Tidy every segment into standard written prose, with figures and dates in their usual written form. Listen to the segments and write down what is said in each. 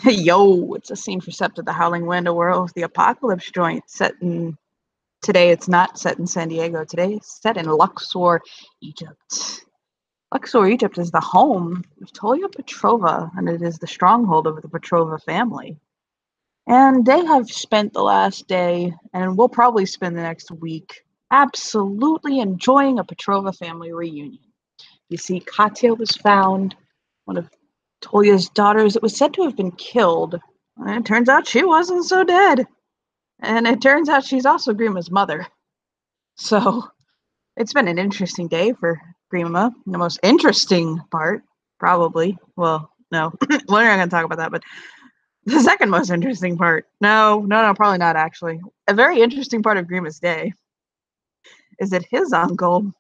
Hey, yo, it's a scene for Sept of the Howling Wind, a world of the apocalypse joint set in. Today, it's not set in San Diego. Today, it's set in Luxor, Egypt. Luxor, Egypt is the home of Tolia Petrova, and it is the stronghold of the Petrova family. And they have spent the last day, and will probably spend the next week, absolutely enjoying a Petrova family reunion. You see, Katya was found, one of Tolia's daughters. It was said to have been killed, and it turns out she wasn't so dead. And it turns out she's also Grima's mother. So it's been an interesting day for Grima. The most interesting part, probably. Well, no, we're not going to talk about that, but the second most interesting part. No, probably not actually. A very interesting part of Grima's day is that his uncle,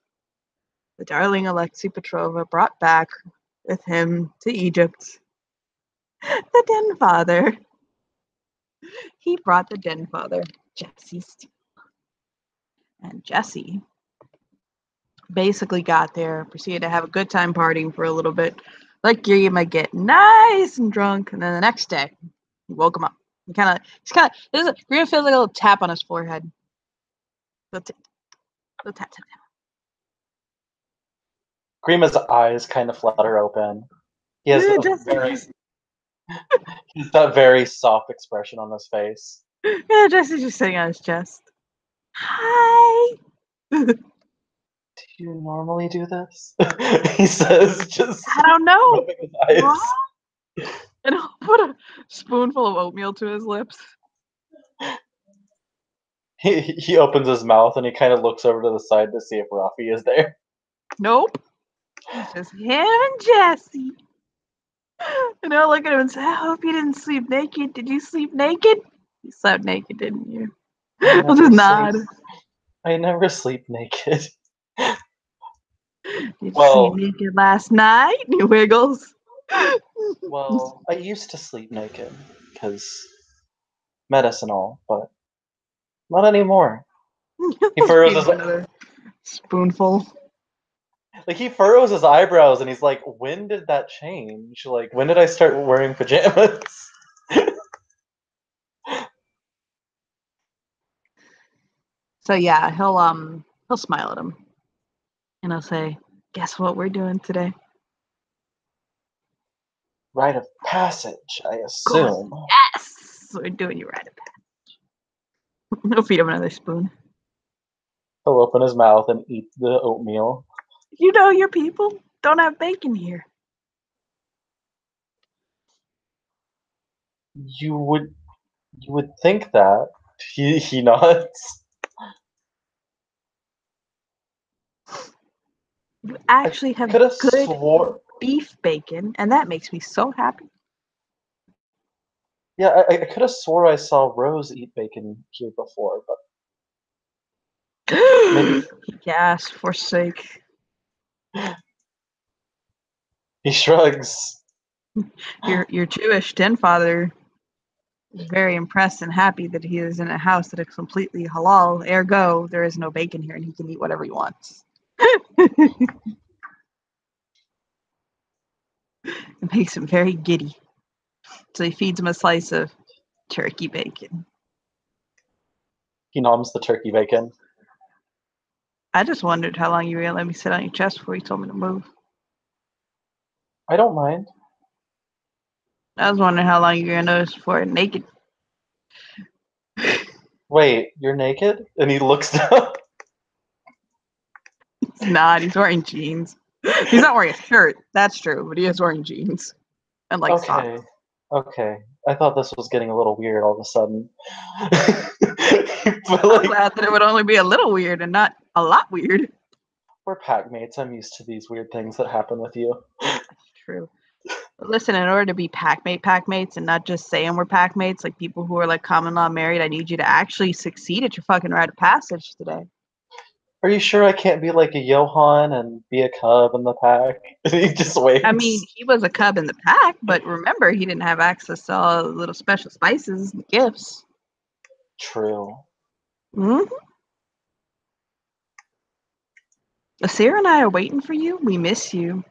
the darling Alexei Petrova, brought back with him to Egypt the den father. He brought the den father, Jesse Steele. And Jesse basically got there, proceeded to have a good time partying for a little bit. Like you might get nice and drunk, and then the next day, he woke him up. Grima feels like a little tap on his forehead. Little tap. Grima's eyes kind of flutter open. He has he's that very soft expression on his face. Yeah, Jesse's just sitting on his chest. Hi. Do you normally do this? He says, just I don't know. rubbing his eyes. And I'll put a spoonful of oatmeal to his lips. He opens his mouth and he kind of looks over to the side to see if Rafi is there. Nope. It's just him and Jesse. And I'll look at him and say, I hope you didn't sleep naked. Did you sleep naked? You slept naked, didn't you? I'll just nod. I never sleep naked. Did you sleep naked last night? He wiggles. Well, I used to sleep naked because medicinal, but not anymore. He furrows his another spoonful. Like he furrows his eyebrows and he's like, when did that change? Like, when did I start wearing pajamas? So yeah, he'll smile at him. And he'll say, guess what we're doing today? Rite of passage, I assume. God, yes! We're doing your rite of passage. He'll feed him another spoon. He'll open his mouth and eat the oatmeal. You know your people don't have bacon here. You would think that. He nods. You actually have good beef bacon, and that makes me so happy. Yeah, I could have swore I saw Rose eat bacon here before, but maybe. Yes, forsake. He shrugs. Your Jewish den father is very impressed and happy that he is in a house that is completely halal. Ergo, there is no bacon here, and he can eat whatever he wants. It makes him very giddy. So he feeds him a slice of turkey bacon. He noms the turkey bacon. I just wondered how long you were going to let me sit on your chest before you told me to move. I don't mind. I was wondering how long you were going to notice before naked. Wait, you're naked? And he looks down. He's not. He's wearing jeans. He's not wearing a shirt. That's true, but he is wearing jeans. And like socks. Okay. I thought this was getting a little weird all of a sudden. But I'm glad that it would only be a little weird and not a lot weird. We're pack mates. I'm used to these weird things that happen with you. That's true. But listen, in order to be pack mates and not just saying we're pack mates, like people who are like common law married, I need you to actually succeed at your fucking rite of passage today. Are you sure I can't be like a Johan and be a cub in the pack? He just waits. I mean, he was a cub in the pack, but remember, he didn't have access to all the little special spices and gifts. True. Mm-hmm. Sarah and I are waiting for you. We miss you.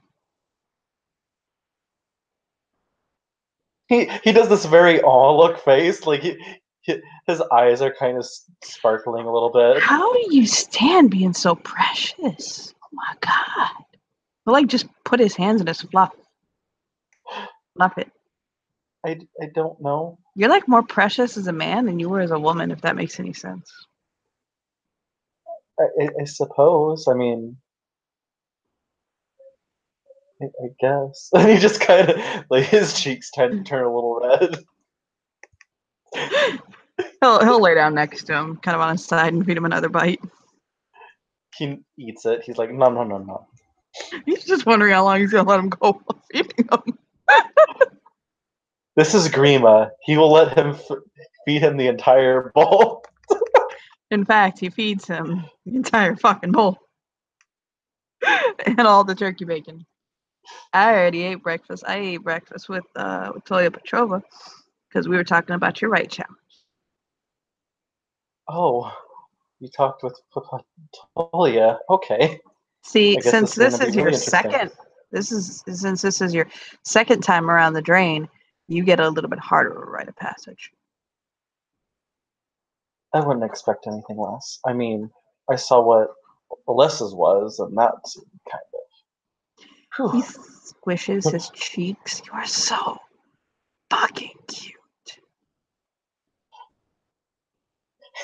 he does this very awe look face, like his eyes are kind of sparkling a little bit. How do you stand being so precious? Oh my god. He'll like just put his hands in his fluff. Fluff it. I don't know. You're like more precious as a man than you were as a woman, if that makes any sense. I suppose. I mean, I guess. And he just kind of like his cheeks tend to turn a little red. He'll lay down next to him, kind of on his side, and feed him another bite. He eats it. He's like, no. He's just wondering how long he's gonna let him go while feeding him. This is Grima. He will let him feed him the entire bowl. In fact, he feeds him the entire fucking bowl. And all the turkey bacon. I already ate breakfast. I ate breakfast with Tolia Petrova because we were talking about your right challenge. Oh, you talked with Tolia. Okay. See, I guess since this is this going to is be really your interesting. since this is your second time around the drain, you get a little bit harder of a rite of passage. I wouldn't expect anything less. I mean, I saw what Alyssa's was, and that's kind of. He squishes his cheeks. You are so fucking cute.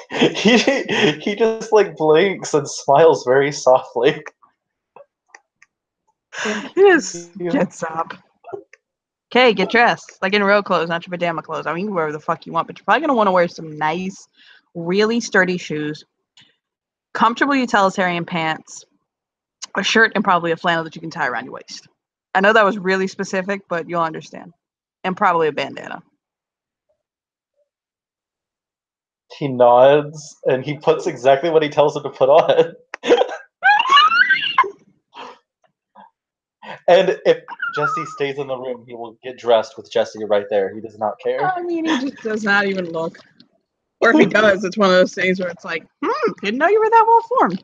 He just like blinks and smiles very softly. He just gets up. Okay, get dressed. Like in real clothes, not your pajama clothes. I mean, you can wear whatever the fuck you want, but you're probably going to want to wear some nice, really sturdy shoes, comfortable utilitarian pants, a shirt, and probably a flannel that you can tie around your waist. I know that was really specific, but you'll understand. And probably a bandana. He nods and he puts exactly what he tells him to put on. And if Jesse stays in the room, he will get dressed with Jesse right there. He does not care. I mean, he just does not even look. Or if he does, it's one of those things where it's like, didn't know you were that well formed.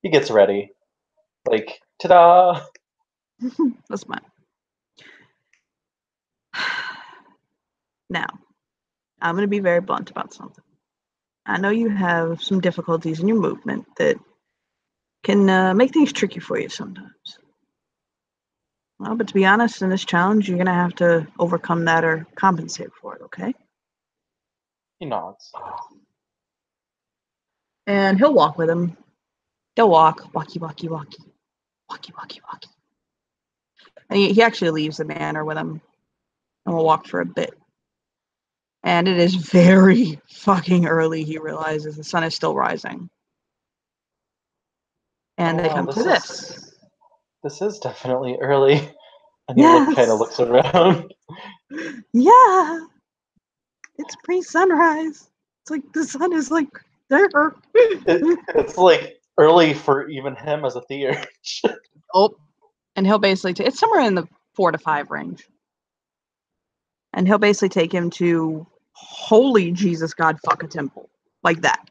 He gets ready. Like, ta-da! That's fine. Now, I'm going to be very blunt about something. I know you have some difficulties in your movement that can make things tricky for you sometimes. Well, but to be honest, in this challenge, you're going to have to overcome that or compensate for it, okay? He nods. And he'll walk with him. They'll walk. Walkie. And he actually leaves the manor with him. And we'll walk for a bit. And it is very fucking early, he realizes. The sun is still rising. And they come to this. This is definitely early. And he kind of looks around. Yeah. It's pre-sunrise. It's like the sun is like there. It's like early for even him as a theurge. Oh. And he'll basically it's somewhere in the 4 to 5 range. And he'll basically take him to holy Jesus God fuck a temple. Like that.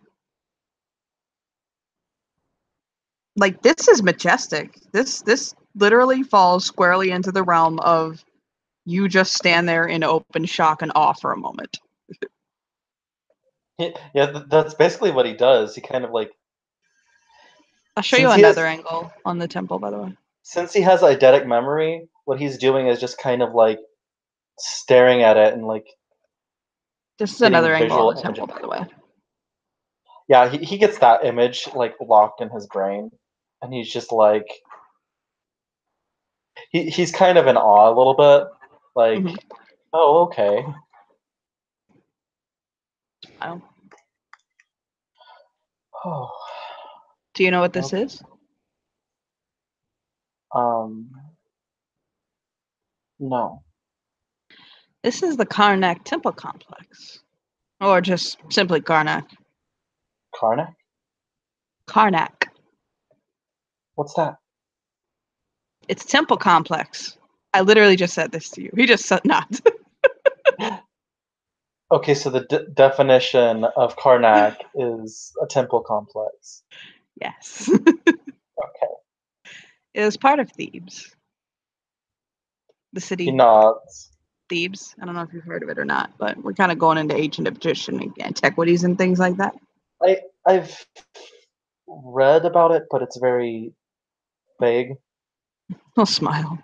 Like this is majestic. This literally falls squarely into the realm of you just stand there in open shock and awe for a moment. Yeah, that's basically what he does. He kind of like. I'll show you another angle on the temple, by the way. Since he has eidetic memory, what he's doing is just kind of like staring at it and like. This is another angle on the temple, by the way. Yeah, he gets that image like locked in his brain, and he's just like. He's kind of in awe a little bit, like, oh, okay. Oh. Do you know what this is? No. This is the Karnak Temple Complex. Or just simply Karnak. Karnak? Karnak. What's that? It's Temple Complex. I literally just said this to you. He just said not. Okay, so the definition of Karnak is a temple complex. Yes. Okay. It was part of Thebes. The He city nods. Thebes. I don't know if you've heard of it or not, but we're kind of going into ancient Egyptian antiquities and things like that. I've read about it, but it's very vague. He'll smile.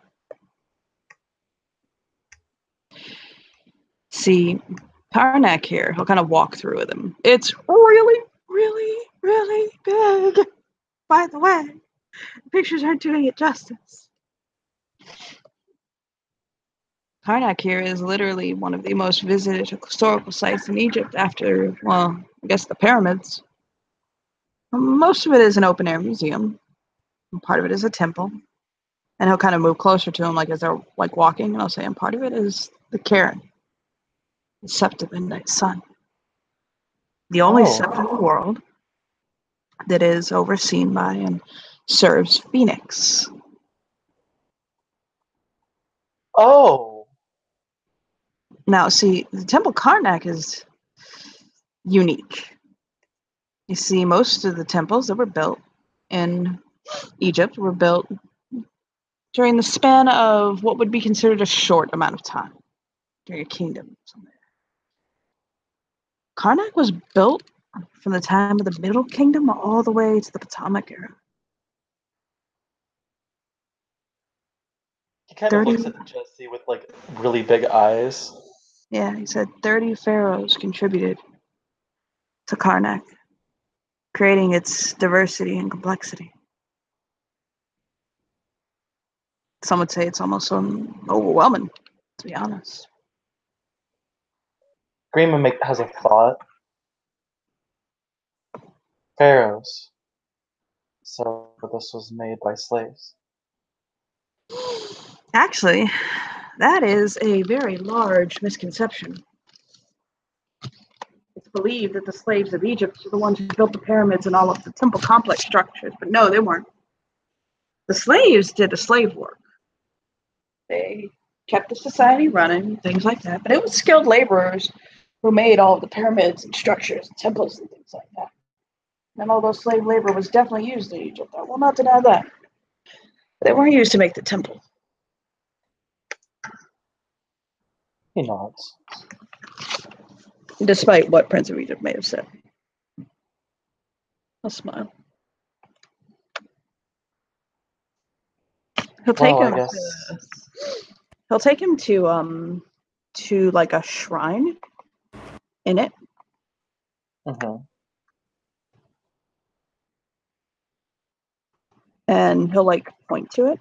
See, Karnak here, he'll kind of walk through with him. It's really, really, really big. By the way, the pictures aren't doing it justice. Karnak here is literally one of the most visited historical sites in Egypt after, well, I guess the pyramids. Most of it is an open-air museum. Part of it is a temple. And he'll kind of move closer to him, like as they're like walking, and I'll say, and part of it is the Karen, the sept of midnight sun. The only sept in the world that is overseen by and serves Phoenix. Oh. Now, see, the Temple Karnak is unique. You see, most of the temples that were built in Egypt were built during the span of what would be considered a short amount of time, during a kingdom. Karnak was built from the time of the Middle Kingdom all the way to the Potomac era. He kind of looks at Jesse with like really big eyes. Yeah, he said 30 pharaohs contributed to Karnak, creating its diversity and complexity. Some would say it's almost overwhelming, to be honest. Greenman has a thought. Pharaohs. So this was made by slaves. Actually, that is a very large misconception. It's believed that the slaves of Egypt were the ones who built the pyramids and all of the temple complex structures, but no, they weren't. The slaves did the slave work. They kept the society running, things like that, but it was skilled laborers who made all of the pyramids and structures and temples and things like that. And although slave labor was definitely used in Egypt, I will not deny that. But they weren't used to make the temple. He nods. Despite what Prince of Egypt may have said. I'll smile. He'll take Well, I him guess. he'll take him to like a shrine in it. Mm-hmm. And he'll like point to it.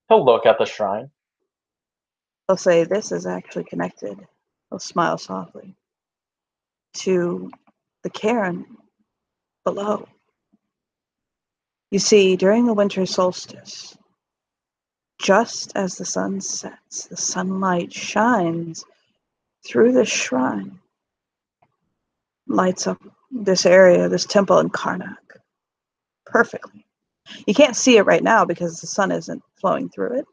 He'll look at the shrine. He'll say, this is actually connected. He'll smile softly to the cairn below. You see, during the winter solstice, just as the sun sets, the sunlight shines through the shrine, lights up this area, this temple in Karnak, perfectly. You can't see it right now because the sun isn't flowing through it.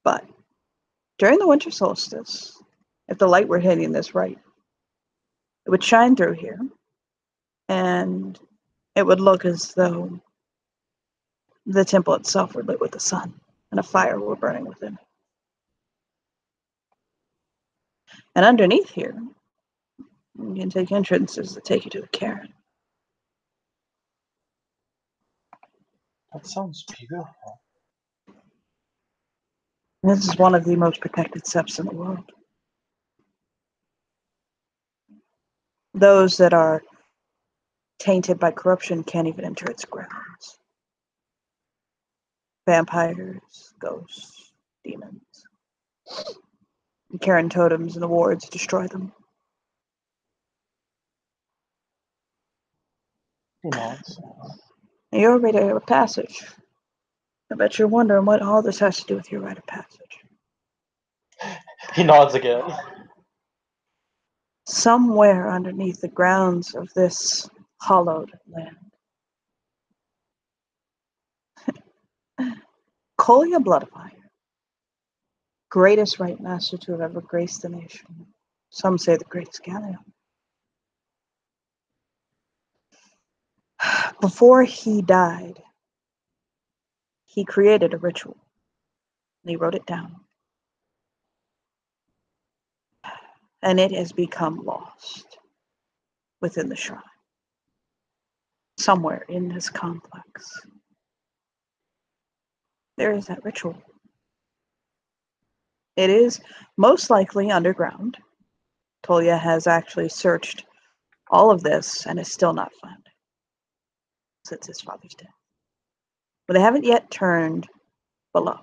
But during the winter solstice, if the light were hitting this right, it would shine through here, and it would look as though the temple itself were lit with the sun, and a fire were burning within it. And underneath here, you can take entrances that take you to the cairn. That sounds beautiful. This is one of the most protected septs in the world. Those that are tainted by corruption can't even enter its grounds. Vampires, ghosts, demons. The Karen totems and the wards destroy them. He nods. And your rite of passage. I bet you're wondering what all this has to do with your rite of passage. He nods again. Somewhere underneath the grounds of this hallowed land, Kolya Bloodfire, greatest rite master to have ever graced the nation. Some say the greatest Galileo. Before he died, he created a ritual. And he wrote it down. And it has become lost within the shrine. Somewhere in this complex, there is that ritual. It is most likely underground. Tolya has actually searched all of this and is still not found since his father's death. But they haven't yet turned below.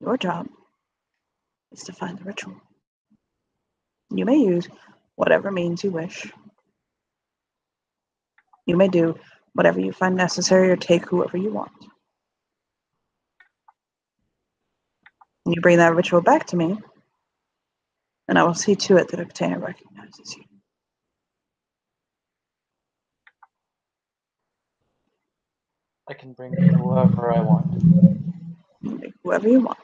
Your job is to find the ritual. You may use whatever means you wish. You may do whatever you find necessary or take whoever you want. And you bring that ritual back to me, and I will see to it that a container recognizes you. I can bring whoever I want. Whoever you want.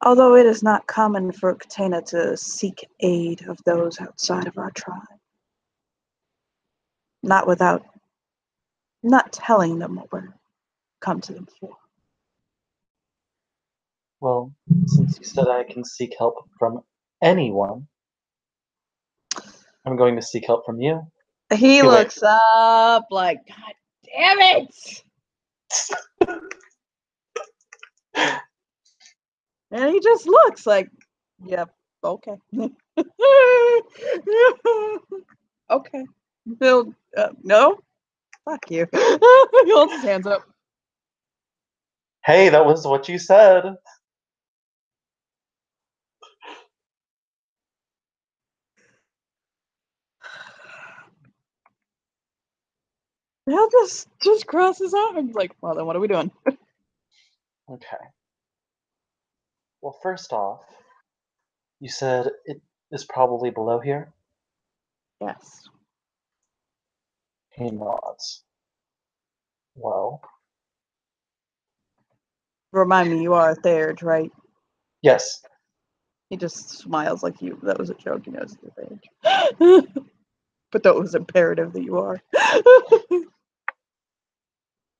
Although it is not common for Cuteness to seek aid of those outside of our tribe. Not telling them what we're come to them for. Well, since you said I can seek help from anyone, I'm going to seek help from you. He Okay, wait. looks up like, God damn it! And he just looks like, yep, okay. Okay. Bill, no? Fuck you. He holds his hands up. Hey, that was what you said. He'll just cross his arms like, well, then what are we doing? Okay. Well, first off, you said it is probably below here? Yes. He nods. Well, Remind me, you are a Thaird, right? yes. He just smiles like you. That was a joke. He knows you're Thaird. But that was imperative that you are.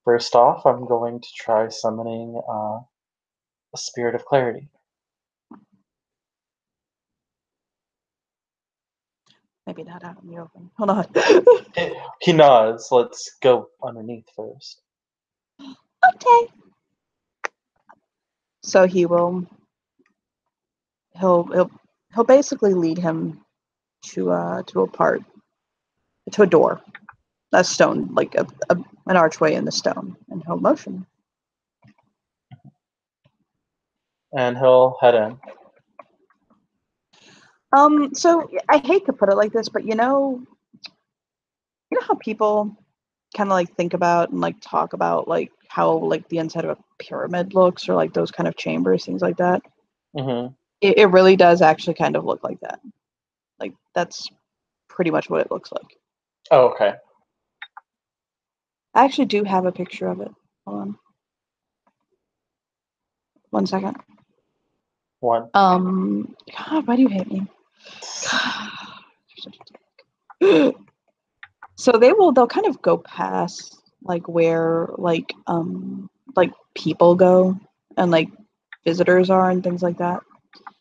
First off, I'm going to try summoning a spirit of clarity. Maybe not out in the open. Hold on. He nods. Let's go underneath first. Okay. So he'll basically lead him to a door, a stone, like an archway in the stone, and he'll motion. And he'll head in. So I hate to put it like this, but you know how people kind of like think about and like talk about like how like the inside of a pyramid looks, or like those kind of chambers, things like that. Mm-hmm. It really does actually kind of look like that. Like that's pretty much what it looks like. Oh, okay. I actually do have a picture of it. Hold on. 1 second. One. God, why do you hate me? So they'll kind of go past like where like people go and like visitors are and things like that.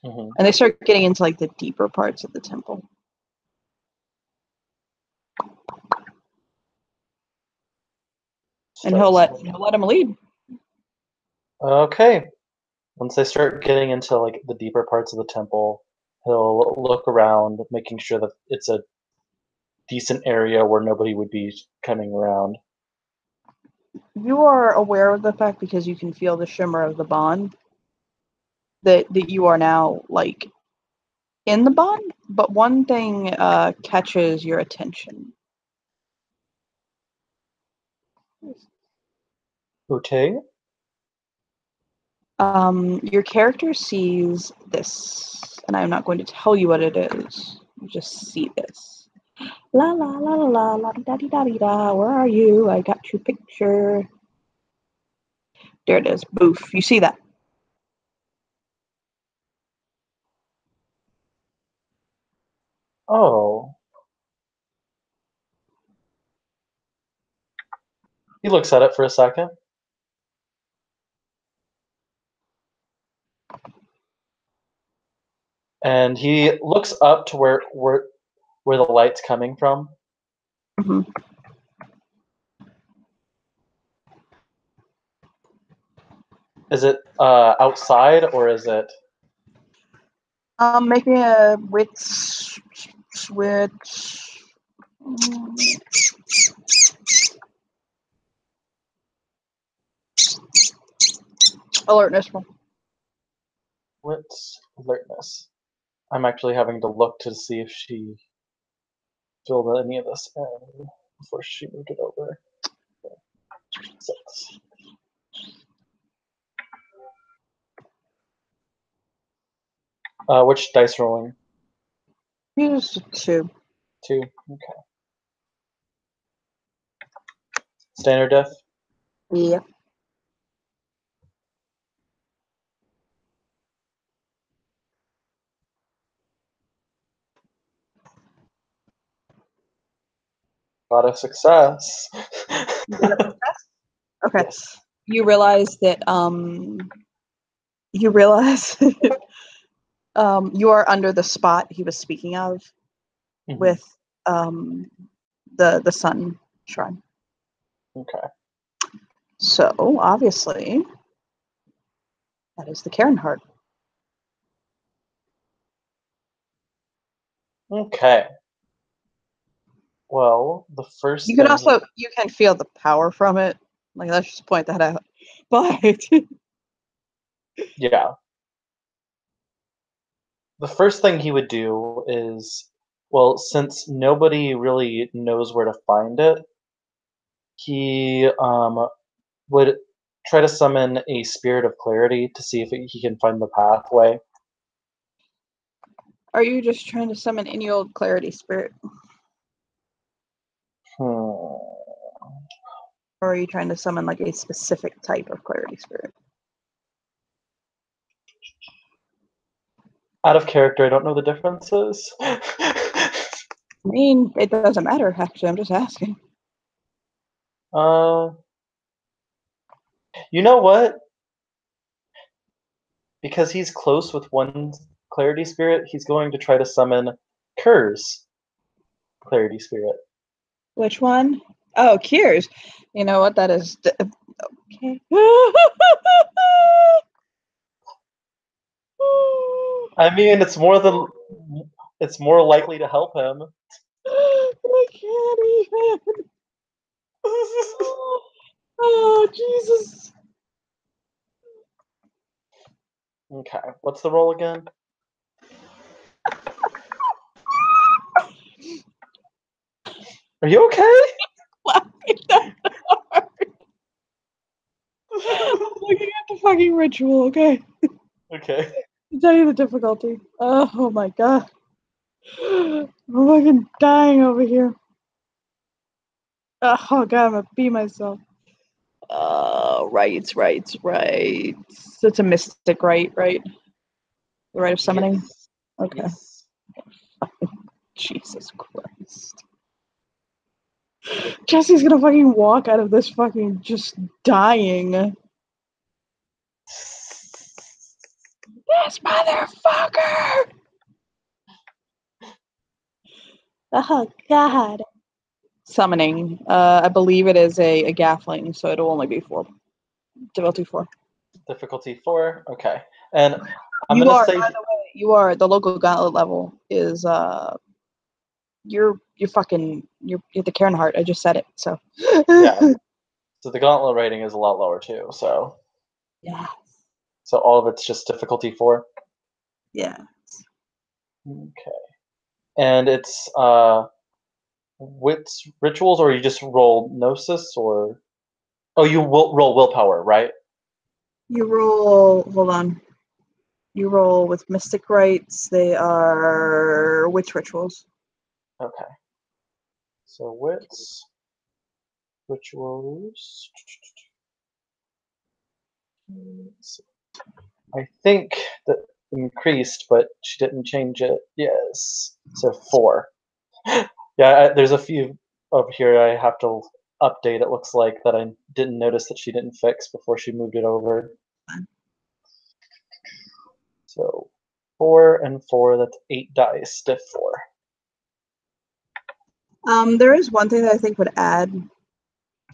Mm-hmm. And they start getting into like the deeper parts of the temple. And he'll let him lead. Okay. Once they start getting into like the deeper parts of the temple, he'll look around, making sure that it's a decent area where nobody would be coming around. You are aware of the fact, because you can feel the shimmer of the bond, that you are now like in the bond, but one thing catches your attention. Okay. Your character sees this, and I'm not going to tell you what it is. You just see this. La la la la la la da da da da. Where are you? I got your picture. There it is. Boof. You see that? Oh. He looks at it for a second. And he looks up to where the light's coming from. Mm-hmm. Is it outside or is it? Making a wit switch. Alertness roll. What's alertness? I'm actually having to look to see if she filled any of this in before she moved it over. 6. Which dice rolling? Use 2. 2. Okay. Standard def? Yeah. Got a success. Okay. Yes. You realize that you realize you are under the spot he was speaking of with the sun shrine. Okay. So obviously that is the Karen heart. Okay. Well, the first You can thing also you can feel the power from it. Like let's just point that out. But yeah. The first thing he would do is, well, since nobody really knows where to find it, he would try to summon a spirit of clarity to see if he can find the pathway. are you just trying to summon any old clarity spirit? Hmm. Or are you trying to summon like a specific type of clarity spirit? Out of character, I don't know the differences. I mean, it doesn't matter, actually. I'm just asking. You know what? Because he's close with one clarity spirit, he's going to try to summon Kerr's clarity spirit. Which one? Oh, Cures. You know what? That is okay. I mean, it's more likely to help him. I can't even. Oh, Jesus. Okay, what's the roll again? Are you okay? Laughing that hard. I'm looking at the fucking ritual, okay? Okay. I'll tell you the difficulty. Oh my god. I'm fucking dying over here. Oh god, I'm gonna pee myself. Right. It's a mystic right? The rite of summoning? Yes. Okay. Yes. Jesus Christ. Jesse's gonna fucking walk out of this fucking just dying. This motherfucker! Oh god. Summoning. I believe it is a gaffling, so it'll only be 4. Difficulty 4. Difficulty 4. Okay. And I'm You gonna are, say by the way, you are the local gauntlet level is you're the Karen Heart. I just said it, so yeah. So the gauntlet rating is a lot lower too. So yeah. so all of it's just difficulty 4. Yeah. Okay. And it's wits rituals, or you just roll gnosis, or you will roll willpower, right? You roll hold on. You roll with mystic rites. They are witch rituals. Okay. So wits rituals. I think that increased, but she didn't change it. Yes. So 4. Yeah, there's a few over here I have to update, it looks like, that I didn't notice that she didn't fix before she moved it over. So 4 and 4, that's 8 dice, stiff 4. There is one thing that I think would add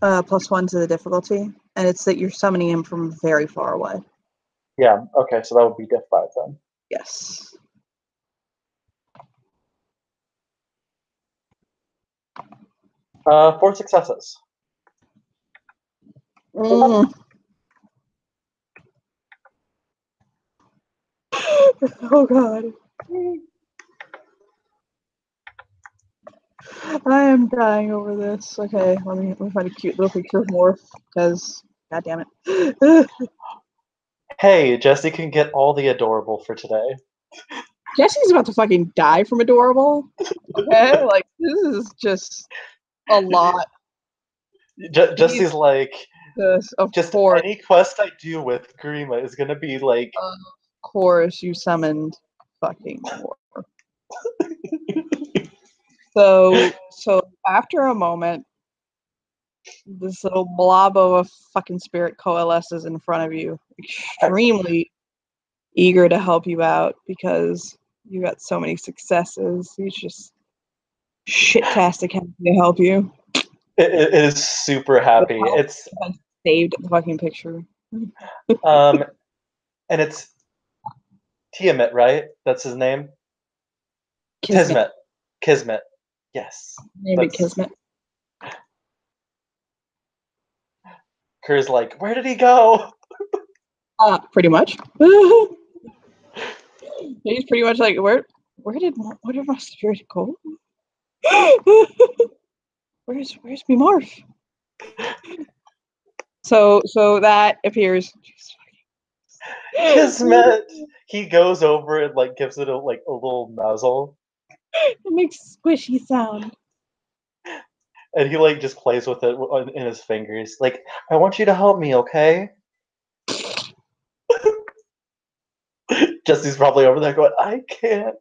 +1 to the difficulty, and it's that you're summoning him from very far away. Yeah, okay, so that would be diff 5 then. Yes. Four successes. Mm. Oh god. I am dying over this. Okay, let me find a cute little picture of Morph, because god damn it. Hey, Jesse can get all the adorable for today. Jesse's about to fucking die from adorable. Okay, like this is just a lot. Jesse's like, This, of just course, any quest I do with Grima is gonna be like. of course, you summoned fucking Morph. So after a moment, this little blob of a fucking spirit coalesces in front of you, extremely eager to help you out because you got so many successes. He's just shit-tastic happy to help you. It is super happy. It's saved the fucking picture. and it's Tiamat, right? That's his name. Kismet. Yes. Maybe Kismet. Kerr's like, where did he go? Pretty much. He's pretty much like, where did my spirit go? Where's me Morph? So that appears. Kismet. He goes over and like gives it a little nuzzle. It makes squishy sound. And he like just plays with it in his fingers. Like, I want you to help me, okay? Jesse's probably over there going, I can't.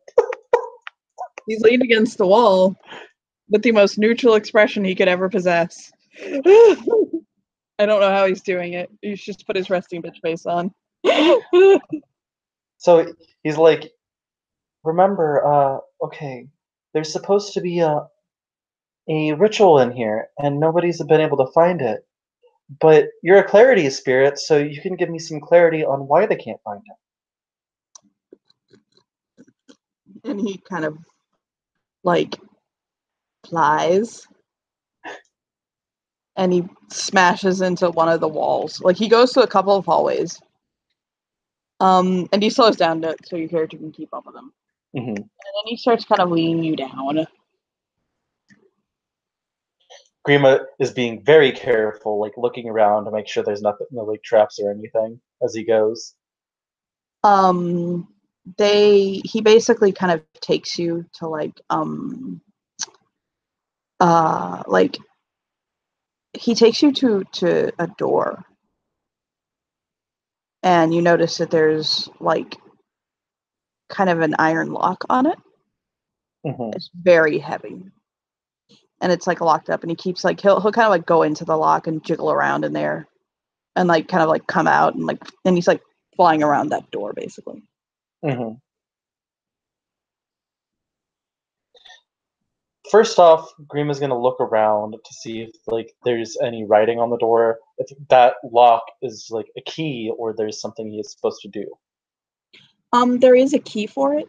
He's leaned against the wall with the most neutral expression he could ever possess. I don't know how he's doing it. He's just put his resting bitch face on. So he's like, remember, okay, there's supposed to be a ritual in here, and nobody's been able to find it. But you're a clarity spirit, so you can give me some clarity on why they can't find it. And he kind of like flies and he smashes into one of the walls. Like he goes to a couple of hallways. And he slows down so your character can keep up with him. Mm-hmm. And then he starts kind of leading you down. Grima is being very careful, like looking around to make sure there's nothing, no like traps or anything as he goes. He basically kind of takes you to like he takes you to a door, and you notice that there's like kind of an iron lock on it. Mm-hmm. It's very heavy, and it's like locked up. And he keeps like he'll kind of like go into the lock and jiggle around in there, and like kind of like come out and he's like flying around that door basically. Mm-hmm. First off, Grima's gonna look around to see if like there's any writing on the door, if that lock is like a key or there's something he is supposed to do. There is a key for it.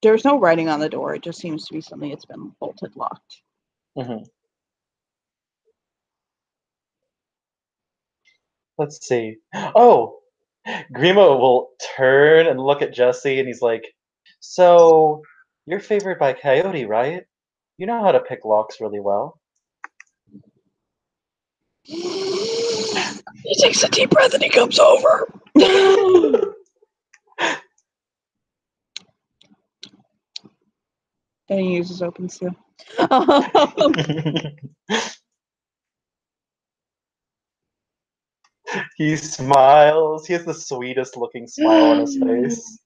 There's no writing on the door. It just seems to be something that's been bolted locked. Mm-hmm. Let's see. Oh, Grima will turn and look at Jesse, and he's like, "So, you're favored by Coyote, right? You know how to pick locks really well." He takes a deep breath and he comes over. And he uses open seal. He smiles. He has the sweetest looking smile on his face.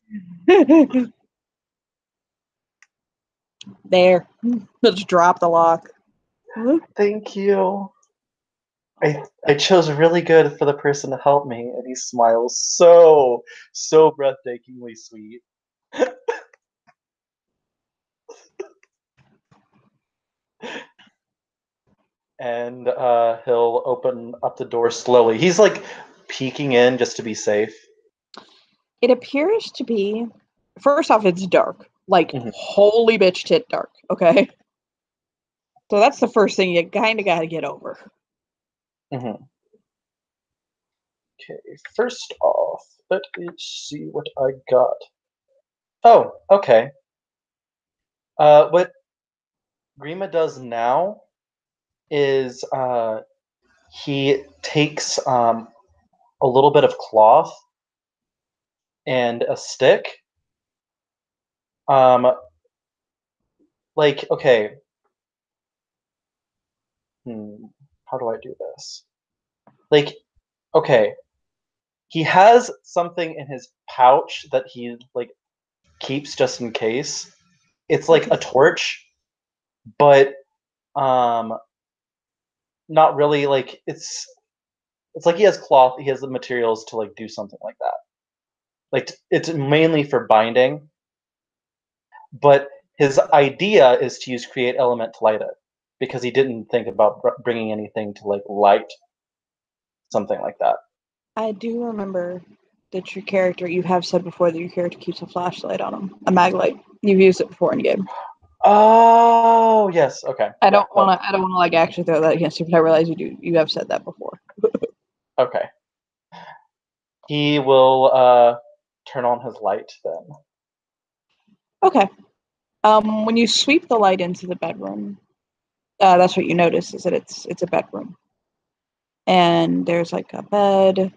There. Let's drop the lock. Thank you. I chose really good for the person to help me, and he smiles so breathtakingly sweet. And he'll open up the door slowly. He's like peeking in just to be safe. It appears to be. First off, it's dark. Like, Mhm, holy bitch tit dark. Okay. So that's the first thing you kind of got to get over. mhm. Okay, first off, let me see what I got. Oh, okay. What Grima does now is he takes a little bit of cloth and a stick. Um, okay, how do I do this? Like, okay, he has something in his pouch that he like keeps just in case. It's like a Okay. torch, but um, not really. Like it's like he has cloth. He has the materials to like do something like that. Like it's mainly for binding, but his idea is to use create element to light it because he didn't think about bringing anything to like light something like that. I do remember that you have said before that your character keeps a flashlight on him, a mag light. You've used it before in game. Oh yes, okay, yeah, no, I don't want to like actually throw that against you, but I realize you do. You have said that before. okay. He will turn on his light then. Okay. When you sweep the light into the bedroom, that's what you notice is that it's a bedroom, and there's like a bed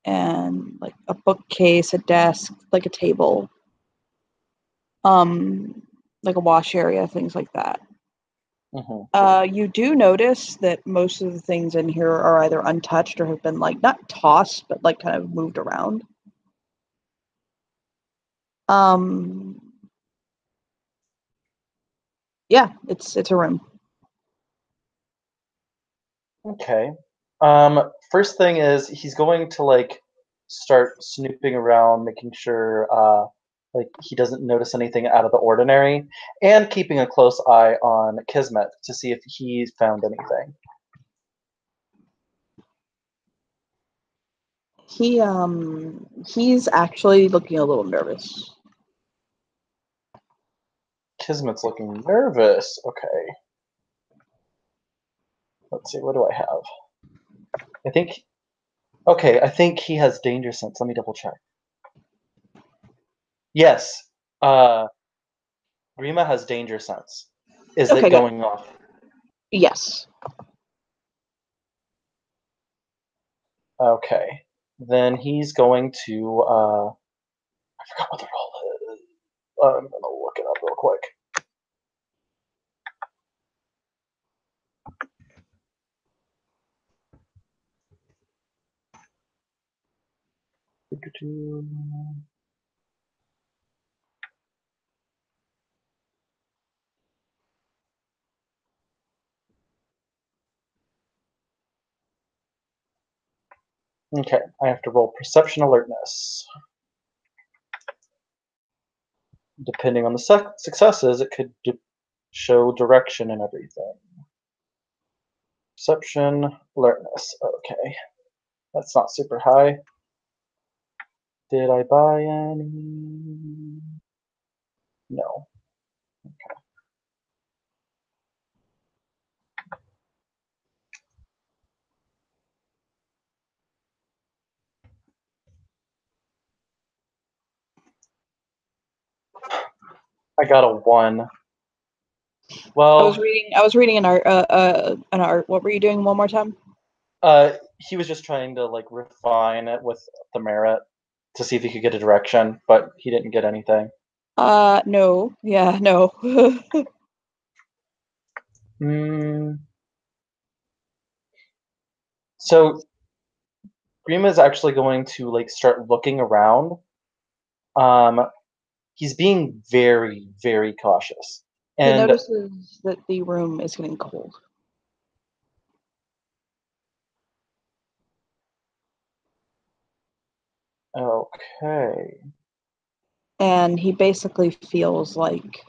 and like a bookcase, a desk, like a table, um, like a wash area, things like that. Hmm. You do notice that most of the things in here are either untouched or have been like not tossed, but like kind of moved around. Um, yeah, it's a room. Okay. First thing is he's going to like start snooping around, making sure like he doesn't notice anything out of the ordinary, and keeping a close eye on Kismet to see if he's found anything. He's actually looking a little nervous. Kismet's looking nervous. Okay. Let's see, what do I have? I think okay, I think he has danger sense. Let me double check. Yes. Uh Grima has danger sense. Is it Okay, good. going off? Yes. Okay. Then he's going to I forgot what the roll is. I'm gonna look it up real quick. Okay, I have to roll perception alertness. Depending on the successes, it could show direction and everything. Perception alertness. Okay, that's not super high. Did I buy any? No. I got a 1. Well, I was reading an art. What were you doing one more time? he was just trying to like refine it with the merit to see if he could get a direction, but he didn't get anything. No. Yeah, no. Hmm. So Grima is actually going to like start looking around. Um, he's being very, very cautious, He and notices that the room is getting cold. Okay. And he basically feels like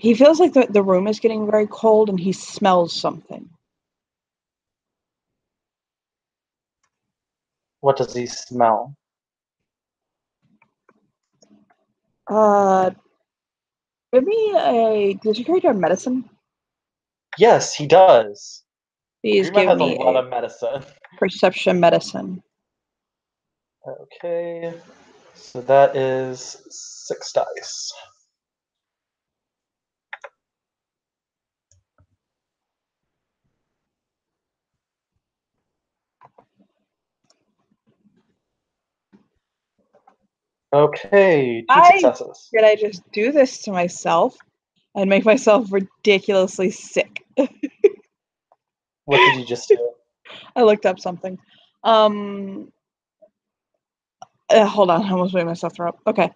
the room is getting very cold, and he smells something. What does he smell? Give me does your character have medicine? Yes, he does. Please Grima give has a me lot a of medicine. perception medicine. Okay. So that is 6 dice. Okay, 2 successes. Did I just do this to myself and make myself ridiculously sick? What did you just do? I looked up something. Hold on, I almost made myself throw up. Okay.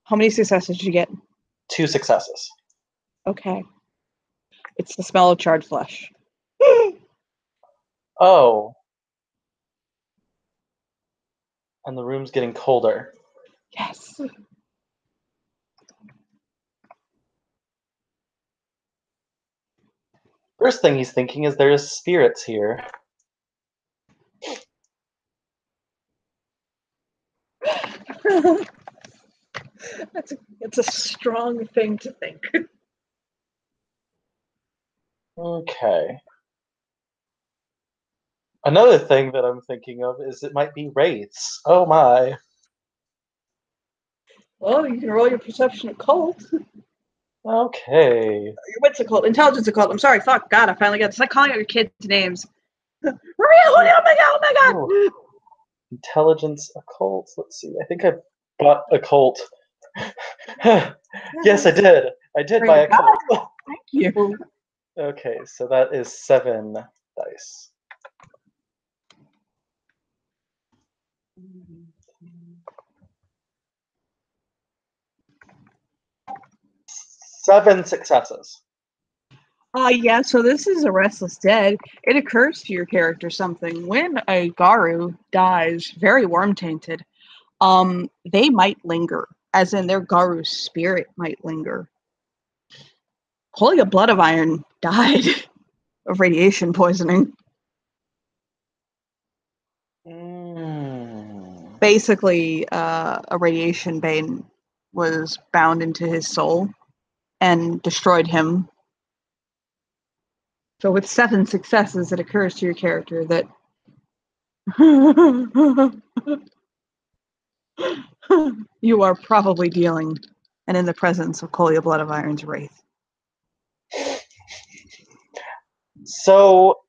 How many successes did you get? 2 successes. Okay. It's the smell of charred flesh. Oh. And the room's getting colder. Yes. First thing he's thinking is there's spirits here. It's a strong thing to think. Okay. Another thing that I'm thinking of is it might be wraiths. Oh my. Well, you can roll your perception occult. Okay. Your wits occult, intelligence occult. I'm sorry, fuck, God, I finally got to. It's like calling out your kids' names. Maria, oh my God. Ooh. Intelligence occult. Let's see. I think I bought occult. Yes, I did. I did buy occult. Thank you. Okay, so that is 7 dice. Seven successes. Yeah, so this is a Restless Dead. It occurs to your character something. When a Garu dies, very worm tainted, they might linger, as in their Garu spirit might linger. Holy a Blood of Iron died of radiation poisoning. Basically, a radiation bane was bound into his soul and destroyed him. So with 7 successes, it occurs to your character that you are probably dealing and in the presence of Colia Blood of Iron's wraith. So,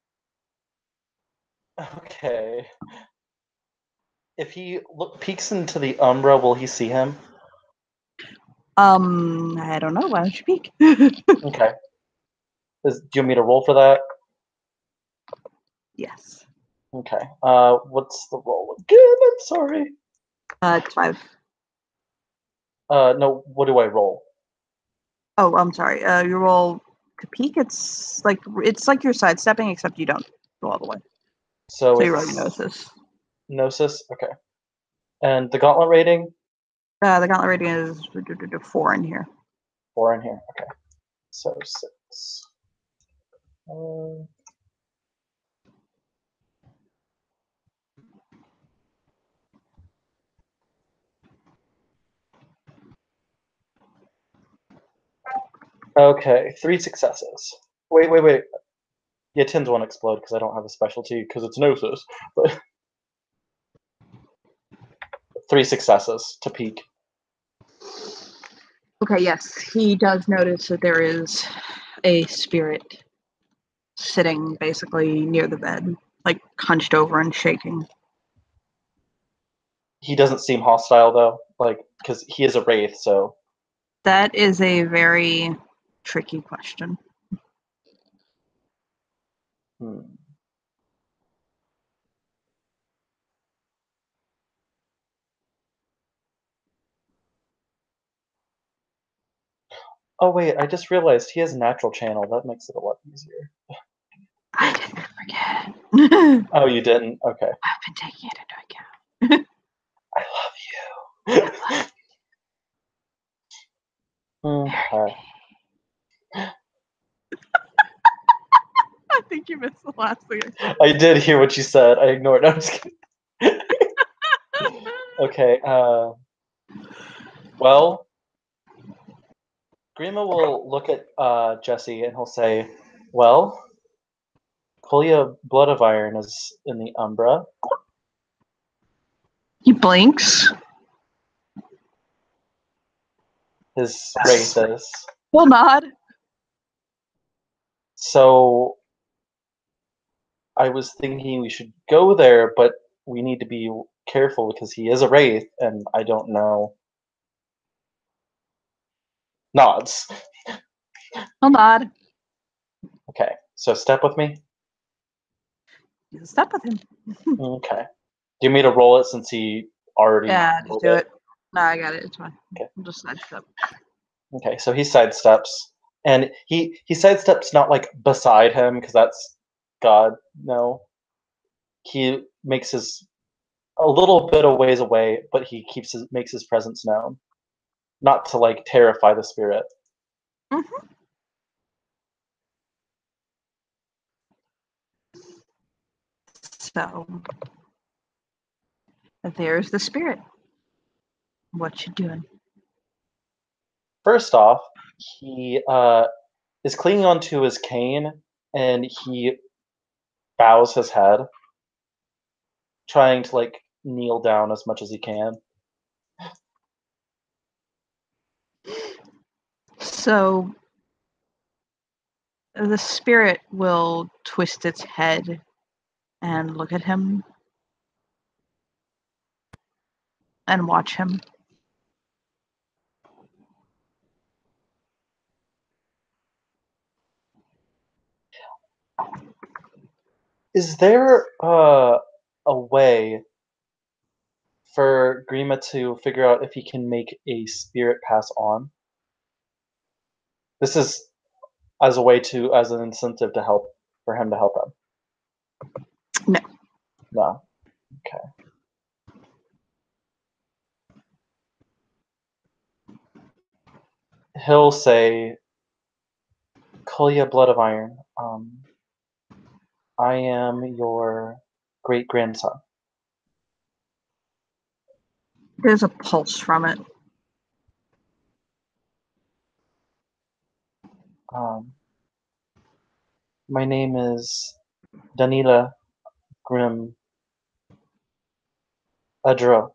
okay. If he peeks into the Umbra, will he see him? I don't know. Why don't you peek? Okay. Do you want me to roll for that? Yes. Okay. What's the roll again? I'm sorry. It's 5. No. What do I roll? Oh, I'm sorry. You roll to peek. It's like you're sidestepping, except you don't go all the way. So So it's you're rolling Gnosis. Gnosis. Okay. And the gauntlet rating? The gauntlet rating is 4 in here. 4 in here. Okay. So 6. Okay, 3 successes. Wait. Yeah, tins won't explode because I don't have a specialty because it's Gnosis. But 3 successes to peak. Okay, yes. He does notice that there is a spirit sitting basically near the bed, like hunched over and shaking. He doesn't seem hostile though, like because he is a wraith. So That is a very tricky question. hmm. Oh wait, I just realized he has natural channel. That makes it a lot easier. I didn't forget. I've Oh, you didn't? Okay. been taking it into account. I love you. Okay. I think you missed the last thing. I did hear what you said. I ignored it. I'm just kidding. Okay. Well, Grima will look at Jesse and he'll say, "Well, Kolya Blood of Iron is in the Umbra." He blinks. His wraith is. Will nod. So I was thinking we should go there, but we need to be careful because he is a wraith, and I don't know. Nods. He'll nod. Okay, so step with me. You step with him. Okay. Do you want me to roll it since he already Yeah, just rolled do it? it. No, I got it. It's fine. Okay. I'll just sidestep. Okay, so he sidesteps, and he sidesteps not like beside him because that's God. No, he makes his a little bit of ways away, but he makes his presence known, not to like terrify the spirit. Mm-hmm. So there's the spirit. What you doing? First off, he is clinging onto his cane, and he bows his head, trying to like kneel down as much as he can. So the spirit will twist its head and look at him and watch him. Is there a way for Grima to figure out if he can make a spirit pass on? This is as a way to as an incentive to help for him to help him. No. No. Okay. He'll say, "Kolya Blood of Iron, I am your great grandson. There's a pulse from it. Um, my name is Danila Grim Adro.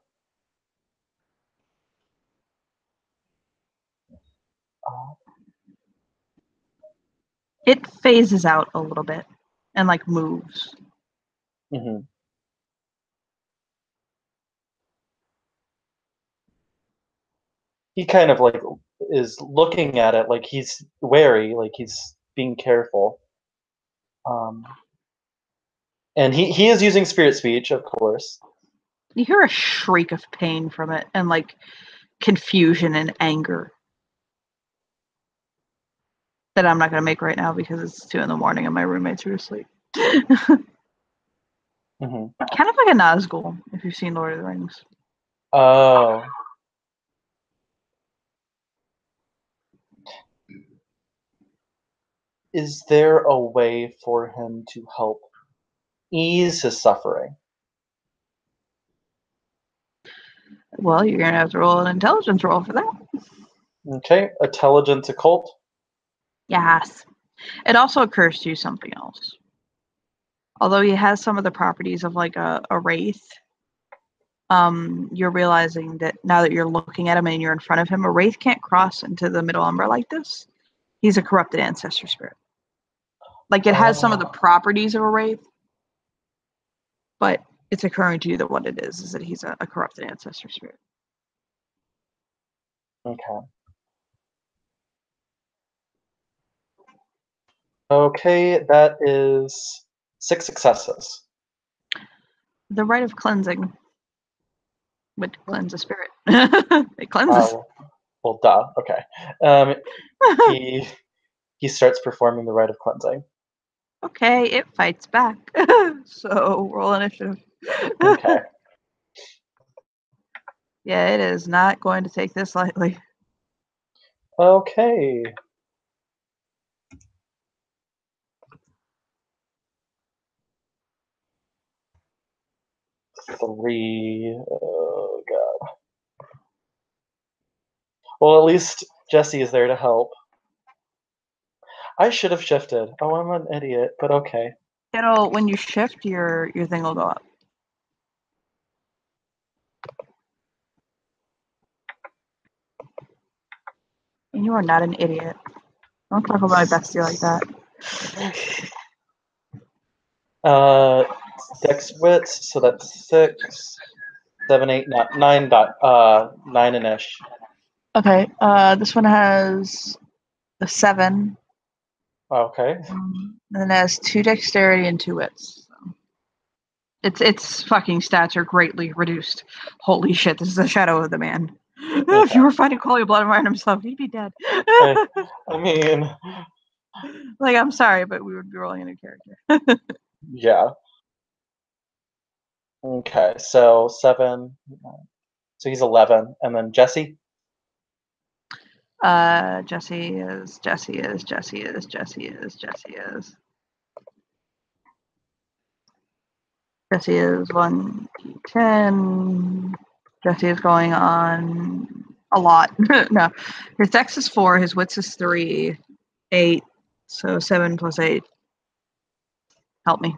Uh, It phases out a little bit and like moves. mhm. He kind of like is looking at it like he's wary, like he's being careful. Um, and he is using spirit speech, of course. You hear a shriek of pain from it and like confusion and anger that I'm not going to make right now because it's 2 a.m. and my roommates are asleep. Hmm. Kind of like a Nazgul, if you've seen Lord of the Rings. Oh, is there a way for him to help ease his suffering? Well, you're going to have to roll an intelligence roll for that. Okay, intelligence occult. Yes. It also occurs to you something else. Although he has some of the properties of like a wraith, you're realizing that now that you're looking at him and you're in front of him, a wraith can't cross into the middle umbra like this. He's a corrupted ancestor spirit. Like it has some of the Oh, properties of a wraith, but it's occurring to you that what it is that he's a corrupted ancestor spirit. okay. Okay, that is 6 successes. The rite of cleansing would cleanse a spirit. It cleanses. Oh, well, duh. Okay. He starts performing the rite of cleansing. Okay, it fights back. So roll initiative. Okay. Yeah, it is not going to take this lightly. Okay. Three. Oh god. Well, at least Jesse is there to help. I should have shifted. Oh, I'm an idiot, but okay. When you shift, your thing will go up. And you are not an idiot. Don't talk about my bestie like that. Dex wits, so that's 6, 7, 8, 9 9 and ish. Okay, this one has a 7. Okay. And then it has 2 dexterity and 2 wits. So. Its fucking stats are greatly reduced. Holy shit, this is the shadow of the man. Okay. If you were fighting Coley Bloodmire himself, he'd be dead. I mean, like, I'm sorry, but we would be rolling a new character. yeah. Okay, so 7. So he's 11, and then Jesse. Jesse is. Jesse is 1d10. Jesse is going on a lot. No, his dex is 4. His wits is 3. 8. So 7 plus 8. Help me.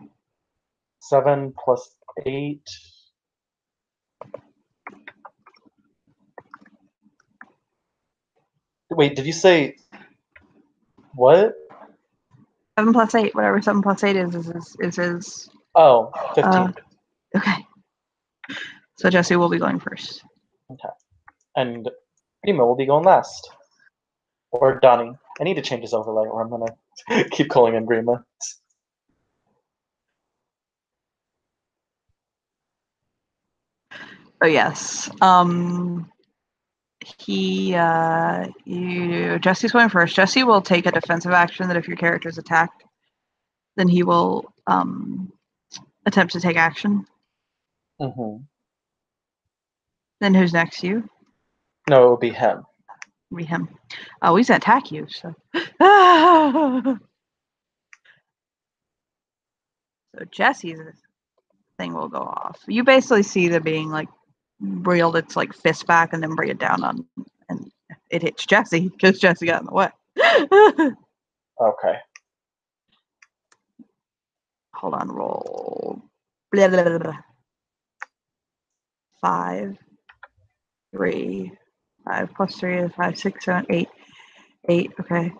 7 plus 8. Wait, did you say what? 7 plus 8. Whatever 7 plus 8 is his. Oh, 15. Okay. So Jesse will be going first. Okay. And Primo will be going last. Or Donnie. I need to change his overlay, or I'm gonna keep calling him Grima. Oh yes. Jesse's going first. Jesse will take a defensive action that if your character is attacked, then he will attempt to take action. Mm-hmm. Then who's next? You? No, it would be him. Be him. Oh, he's gonna attack you. So. So Jesse's thing will go off. You basically see the being like reeled its like fist back and then bring it down on, and it hits Jesse because Jesse got in the way. Okay. Hold on, roll. Blah, blah, blah, blah. 5, 3, 5 plus 3 is 5, 6, 7, 8. 8, okay.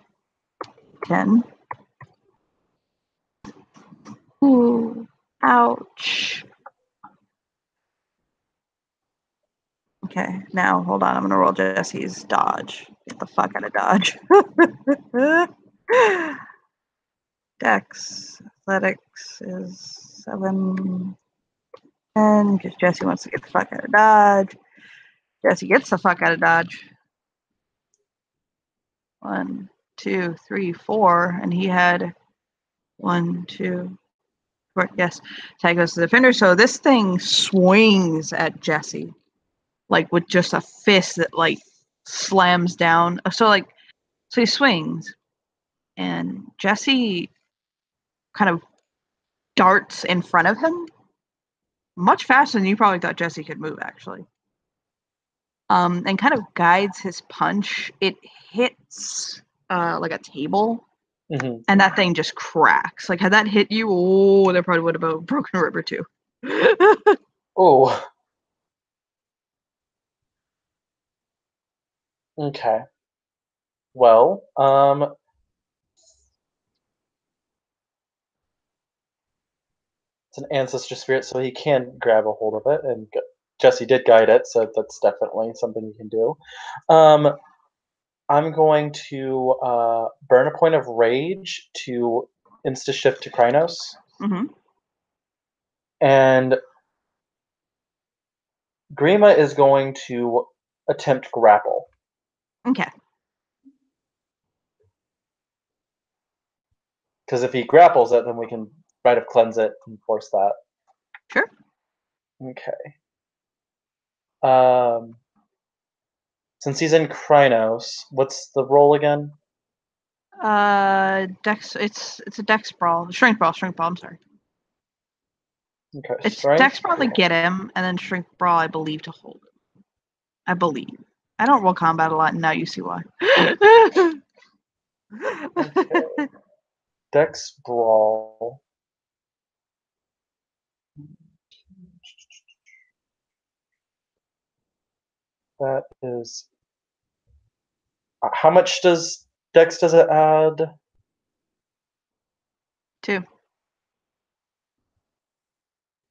10. Ooh, ouch. Okay, now hold on. I'm gonna roll Jesse's dodge. Get the fuck out of dodge. Dex athletics is 7, 10 because Jesse wants to get the fuck out of dodge. Jesse gets the fuck out of dodge. 1, 2, 3, 4, and he had 1, 2, 4. Yes, tag goes to the defender. So this thing swings at Jesse, like with just a fist that like slams down. So he swings, and Jesse kind of darts in front of him, much faster than you probably thought Jesse could move, actually. And kind of guides his punch. It hits like a table, Mm-hmm. and that thing just cracks. Like, had that hit you, oh, that probably would have broken a rib or two. Oh. Okay. Well, it's an ancestor spirit, so he can grab a hold of it, and Jesse did guide it, so that's definitely something you can do. I'm going to burn a point of rage to insta shift to Krynos, Mm-hmm. and Grima is going to attempt grapple. Okay. Because if he grapples it, then we can Rite of Cleanse it and force that. Sure. Okay. Since he's in Krynos, what's the roll again? Dex. It's a Dex brawl. Shrink brawl. I'm sorry. Okay. It's Strength. Dex brawl to get him, and then Shrink brawl, I believe, to hold him. I believe. I don't roll combat a lot, and now you see why. Okay. Dex brawl. That is. How much does Dex does it add? 2.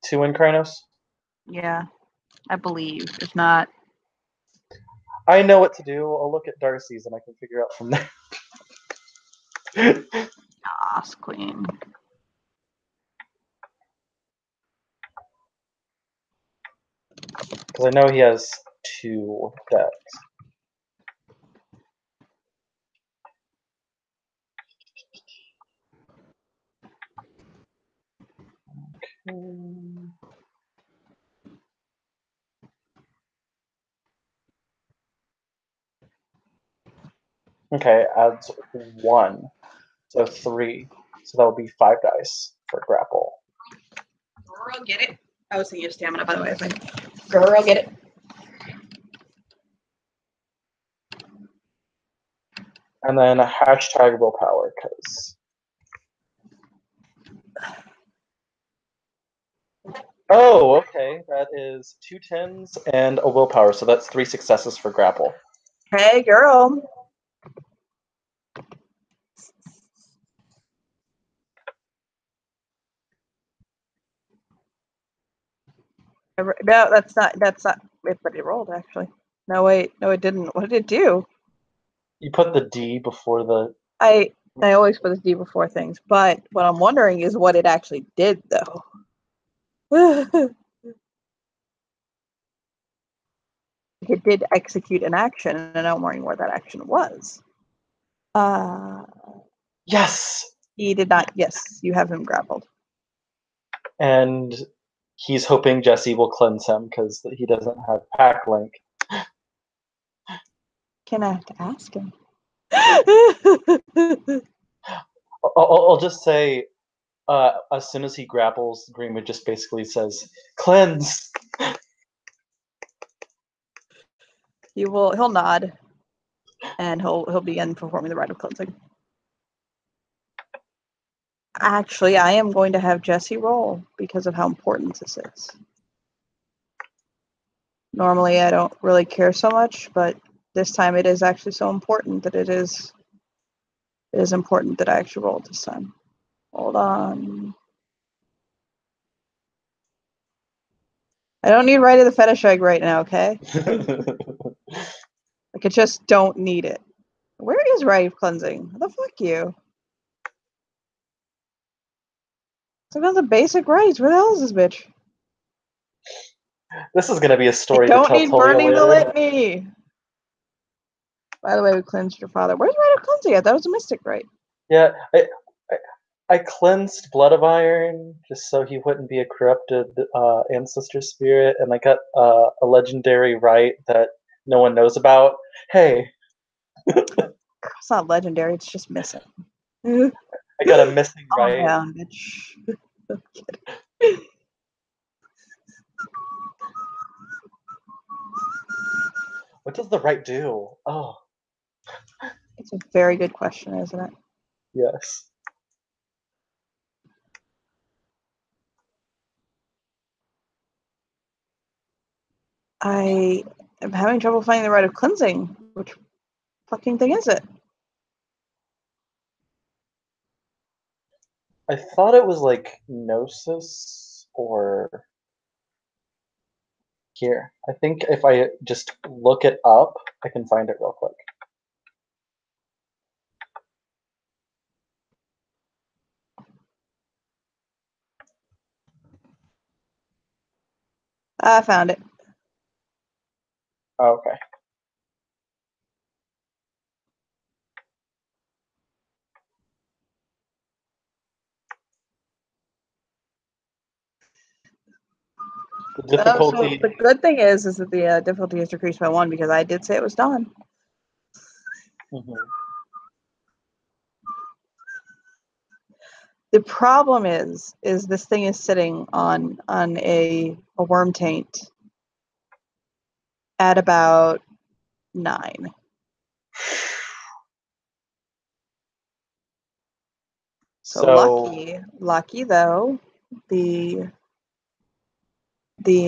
2 in Krynos? Yeah, I believe. If not, I know what to do. I'll look at Darcy's and I can figure out from there. ask Queen. Because I know he has 2 Dex. Okay, adds 1. So 3. So that would be 5 dice for grapple. Girl, get it. I was thinking of stamina, by the way. Girl, get it. And then hashtag willpower, because. Oh, okay. That is 2 10s and a willpower, so that's 3 successes for grapple. Hey, girl. No, that's not. But it rolled, actually. No, wait. No, it didn't. What did it do? You put the D before the. I always put this D before things, but what I'm wondering is what it actually did, though. It did execute an action, and I'm wondering what that action was. Yes! He did not. Yes, you have him grappled. And he's hoping Jesse will cleanse him because he doesn't have Pack Link. Can I have to ask him? I'll just say, as soon as he grapples, Greenwood just basically says, "Cleanse." He'll nod, and he'll begin performing the rite of cleansing. Actually, I am going to have Jesse roll because of how important this is. Normally, I don't really care so much, but this time it is actually so important that it is important that I actually roll this time. Hold on. I don't need Rite of the Fetish Egg right now, okay? Like, I just don't need it. Where is Rite of Cleansing? What the fuck, you? It's about the basic rites. Where the hell is this bitch? This is going to be a I story to don't tell need Tolia burning the later. litany. By the way, we cleansed your father. Where's Rite of Cleansing at? That was a mystic rite. Yeah, I cleansed Blood of Iron just so he wouldn't be a corrupted ancestor spirit, and I got a legendary rite that no one knows about. Hey, It's not legendary. It's just missing. I got a missing Calm rite. down, bitch. What does the rite do? Oh, It's a very good question, isn't it? yes. I am having trouble finding the rite of cleansing. Which fucking thing is it? I thought it was like Gnosis or here. I think if I just look it up, I can find it real quick. I found it. Oh, okay. The So difficulty. the good thing is that the difficulty is decreased by 1 because I did say it was done. Mhm. The problem is this thing is sitting on a worm taint at about 9. So So lucky though, the he's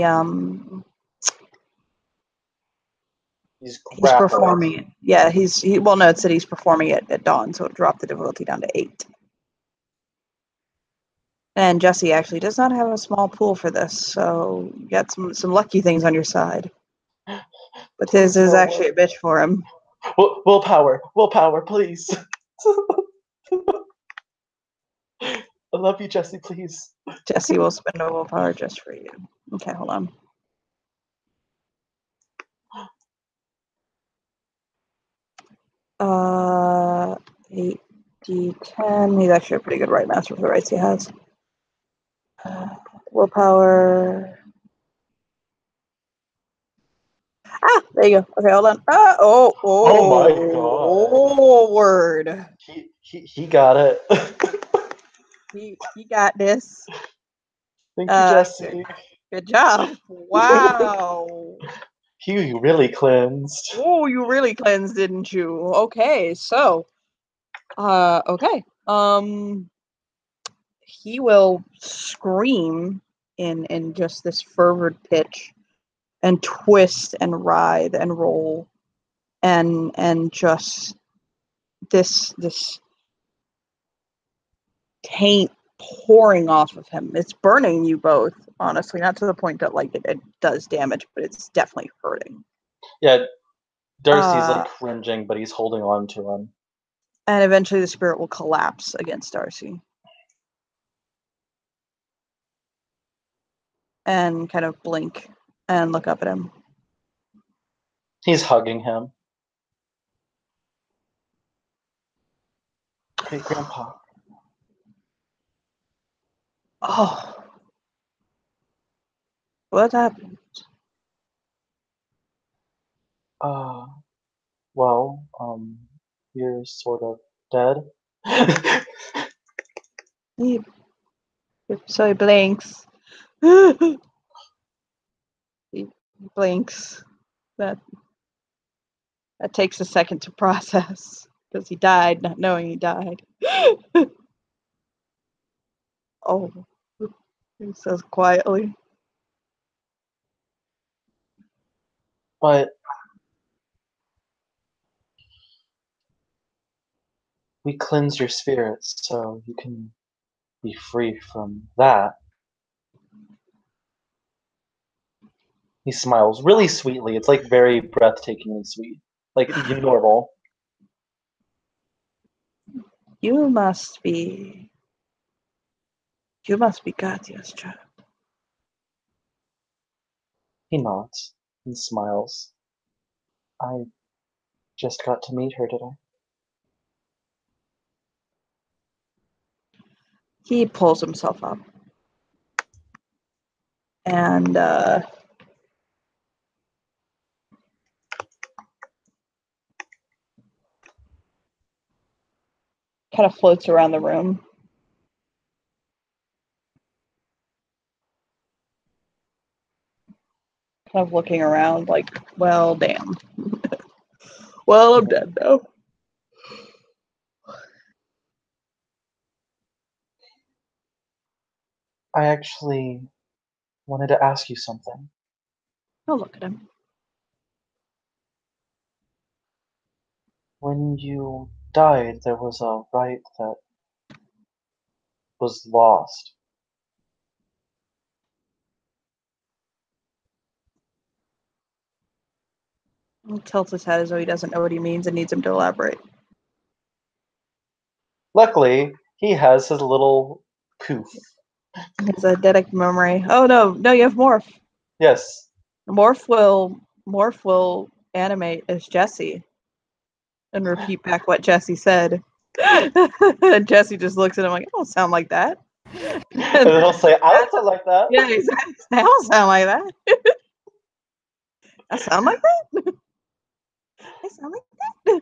he's grappled. performing it. Yeah, well no, it said he's performing it at dawn, so it dropped the difficulty down to 8. And Jesse actually does not have a small pool for this, so you got some lucky things on your side. But this Please is no actually more. a bitch for him. Willpower, please. I love you, Jesse, please. Jesse will spend a willpower just for you. Okay, hold on. Uh, 8d10. He's actually a pretty good right master for the rights he has. Willpower. Ah, there you go. Okay, hold on. Oh my god. Word. He got it. He got this. Thank you, Good, Jesse. good job. Wow. He really cleansed. Oh, you really cleansed, didn't you? Okay, so, okay. He will scream in just this fervid pitch and twist and writhe and roll and just this taint pouring off of him. It's burning you both, honestly, not to the point that like it does damage, but it's definitely hurting. Yeah, Darcy's Uh, like cringing, but he's holding on to him. and eventually the spirit will collapse against Darcy and kind of blink and look up at him. He's hugging him. Great grandpa. Oh, what happened? Uh, well, you're sort of dead. He, so he blinks. He blinks. That takes a second to process because he died not knowing he died. Oh, he says quietly. But we cleanse your spirits so you can be free from that. He smiles really sweetly. It's like very breathtakingly sweet. Like normal. You must be. You must be Katya's child. He nods and smiles. I just got to meet her today. He pulls himself up and kind of floats around the room. Kind of looking around like, well, damn. Well, I'm dead now. I actually wanted to ask you something. I'll look at him. When you died, there was a rite that was lost. He tilts his head as though he doesn't know what he means and needs him to elaborate. Luckily, he has his little poof. His eidetic memory. Oh no, you have Morph. Yes. Morph will animate as Jesse and repeat back what Jesse said. And Jesse just looks at him like, it don't sound like that. And then he'll say, I don't sound like that. Yeah, exactly. They all sound like that. I sound like that? I sound like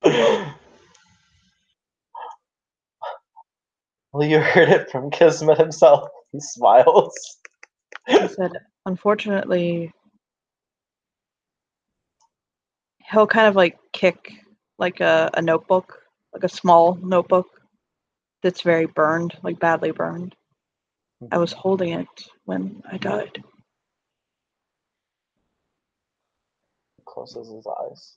that? Well, you heard it from Kismet himself. He smiles. He said, unfortunately, he'll kind of like kick like a notebook, like a small notebook that's very burned, like badly burned. I was holding it when I died. He closes his eyes.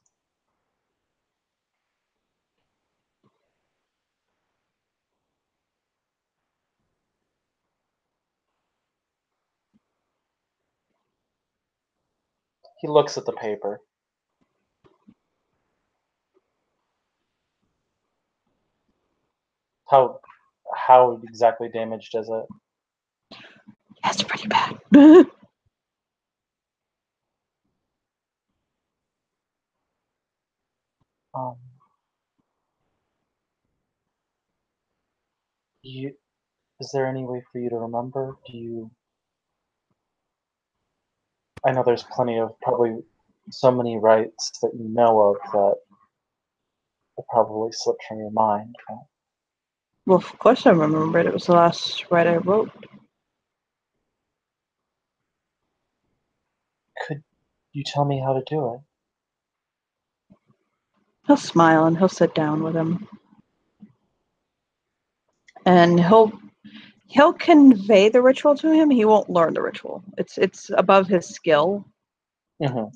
He looks at the paper. How exactly damaged is it? That's pretty bad. Um, is there any way for you to remember? I know there's plenty of probably so many rights that you know of that will probably slip from your mind. Well, of course I remembered. It was the last ride I wrote. Could you tell me how to do it? He'll smile and he'll sit down with him. And he'll convey the ritual to him. He won't learn the ritual. It's above his skill. Mm-hmm.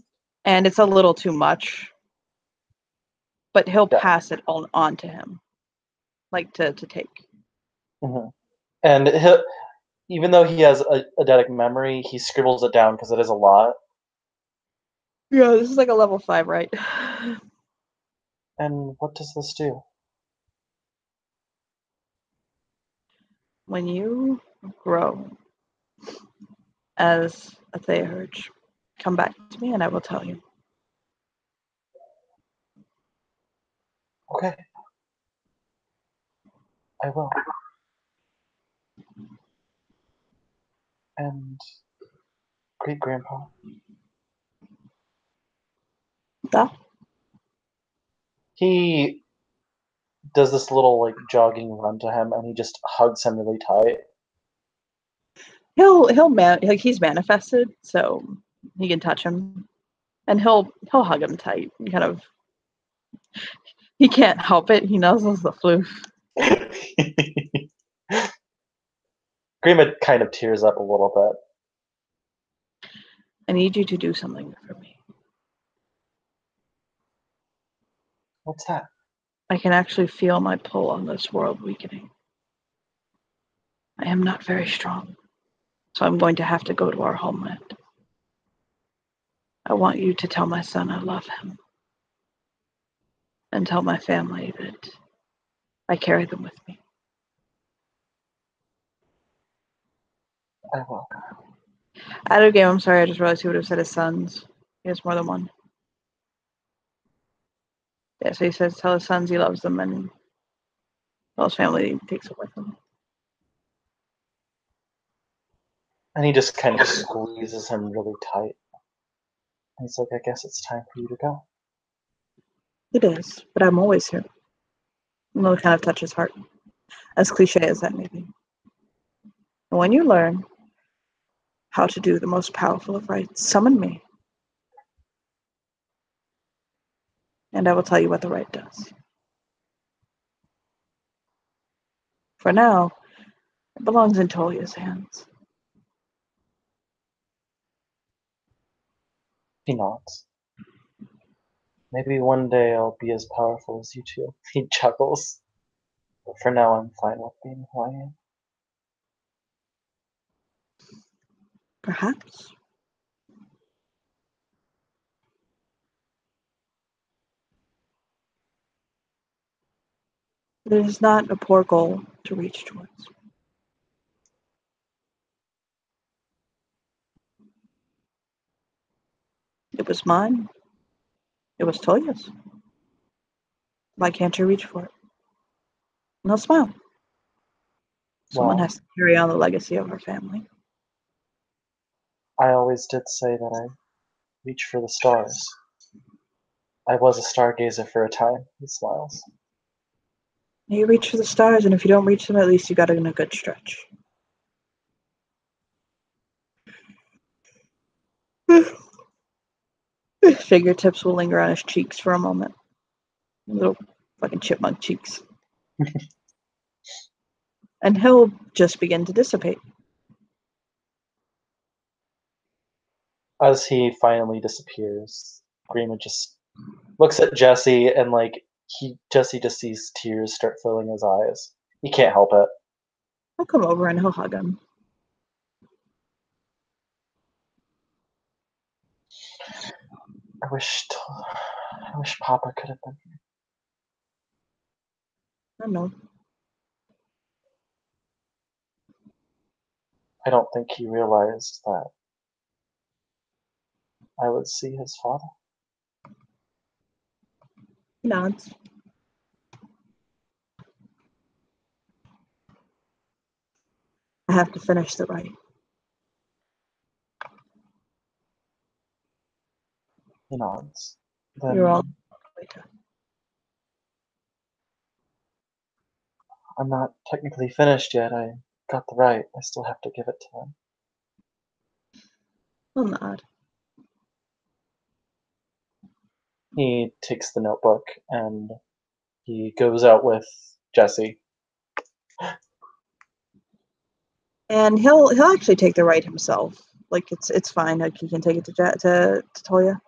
And it's a little too much. But he'll Yeah. pass it on to him. Like to take. Mm-hmm. And even though he has a eidetic memory, he scribbles it down because it is a lot. Yeah, this is like a level 5, right? And what does this do? When you grow as a Theurge, come back to me and I will tell you. Okay. I will. And great grandpa. Da. He does this little like jogging run to him and he just hugs him really tight. Like he's manifested, so he can touch him. And he'll hug him tight and kind of he can't help it. He nuzzles the floof. Grima kind of tears up a little bit. I need you to do something for me. What's that? I can actually feel my pull on this world weakening. I am not very strong, so I'm going to have to go to our homeland. I want you to tell my son I love him. And tell my family that I carry them with me. I will. Out of game, I'm sorry, I just realized he would have said his sons. He has more than one. Yeah, so he says tell his sons he loves them and tell his family he takes it with him. And he just kind of squeezes him really tight. And he's like, I guess it's time for you to go. It is, but I'm always here. And it'll kind of touch his heart, as cliche as that may be. And when you learn how to do the most powerful of rites, summon me. And I will tell you what the rite does. For now, it belongs in Tolia's hands. He nods. Maybe one day I'll be as powerful as you two. He chuckles. But for now, I'm fine with being who I am. Perhaps. It is not a poor goal to reach towards. It was mine. It was Tolia's. Why can't you reach for it? And he'll smile. Someone Well, has to carry on the legacy of our family. I always did say that I reach for the stars. I was a stargazer for a time, he smiles. You reach for the stars, and if you don't reach them, at least you got it in a good stretch. His fingertips will linger on his cheeks for a moment. Little fucking chipmunk cheeks. And he'll just begin to dissipate. As he finally disappears, Greenwood just looks at Jesse and Jesse just sees tears start filling his eyes. He can't help it. He'll come over and he'll hug him. I wish Papa could have been here. I know. I don't think he realized that I would see his father. He nods. I have to finish the rite. He nods. You're all Then I'm not technically finished yet. I got the right. I still have to give it to him. He'll nod. He takes the notebook and he goes out with Jesse. And he'll actually take the rite himself. Like it's fine. Like he can take it to Toya.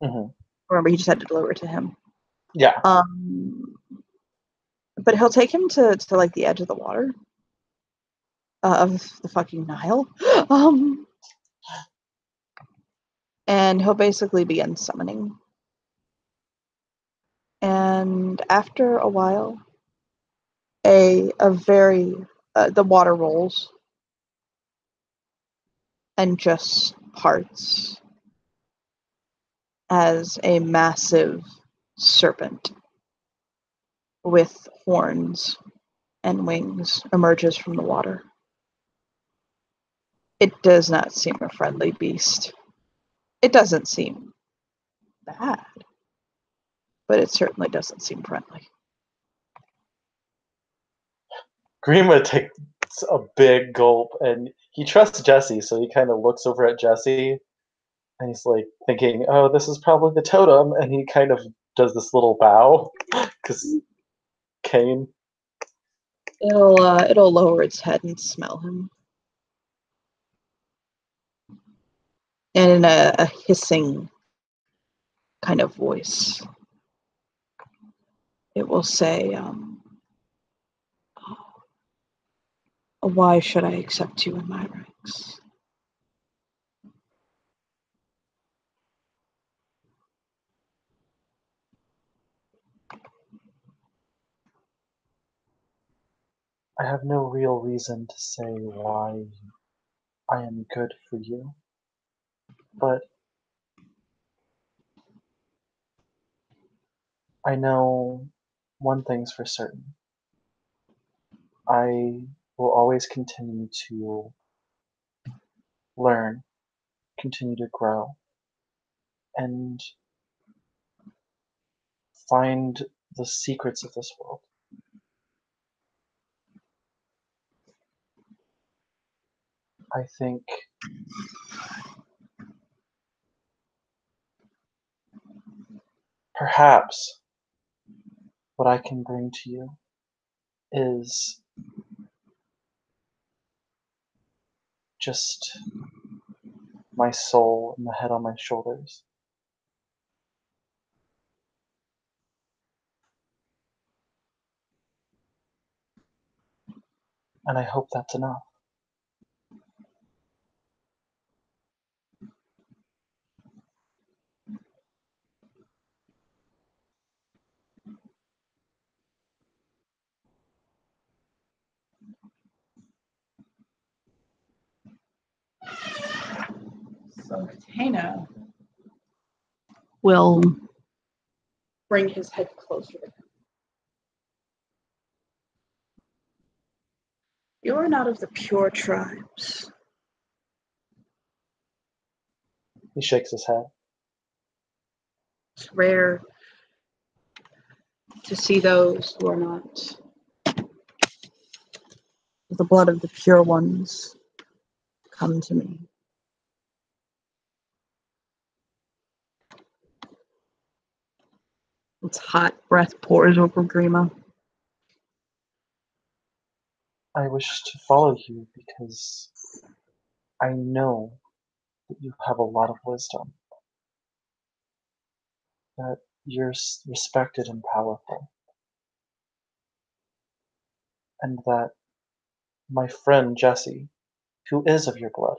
Hmm. Remember, he just had to deliver it to him. Yeah. But he'll take him to like the edge of the water of the fucking Nile. And he'll basically begin summoning. And after a while, the water rolls and just parts as a massive serpent with horns and wings emerges from the water. It does not seem a friendly beast. It doesn't seem bad, but it certainly doesn't seem friendly. Greenwood takes a big gulp and he trusts Jesse, so he kind of looks over at Jesse and he's like thinking, oh, this is probably the totem. And he kind of does this little bow because Cain. It'll lower its head and smell him. And in a hissing kind of voice, it will say, why should I accept you in my ranks? I have no real reason to say why I am good for you, but I know one thing's for certain. I will always continue to learn, continue to grow, and find the secrets of this world. I think perhaps what I can bring to you is just my soul and the head on my shoulders. And I hope that's enough. So Tana will bring his head closer to him. You are not of the pure tribes. He shakes his head. It's rare to see those who are not the blood of the pure ones come to me. Its hot breath pours over Grima. I wish to follow you because I know that you have a lot of wisdom, that you're respected and powerful, and that my friend Jesse, who is of your blood,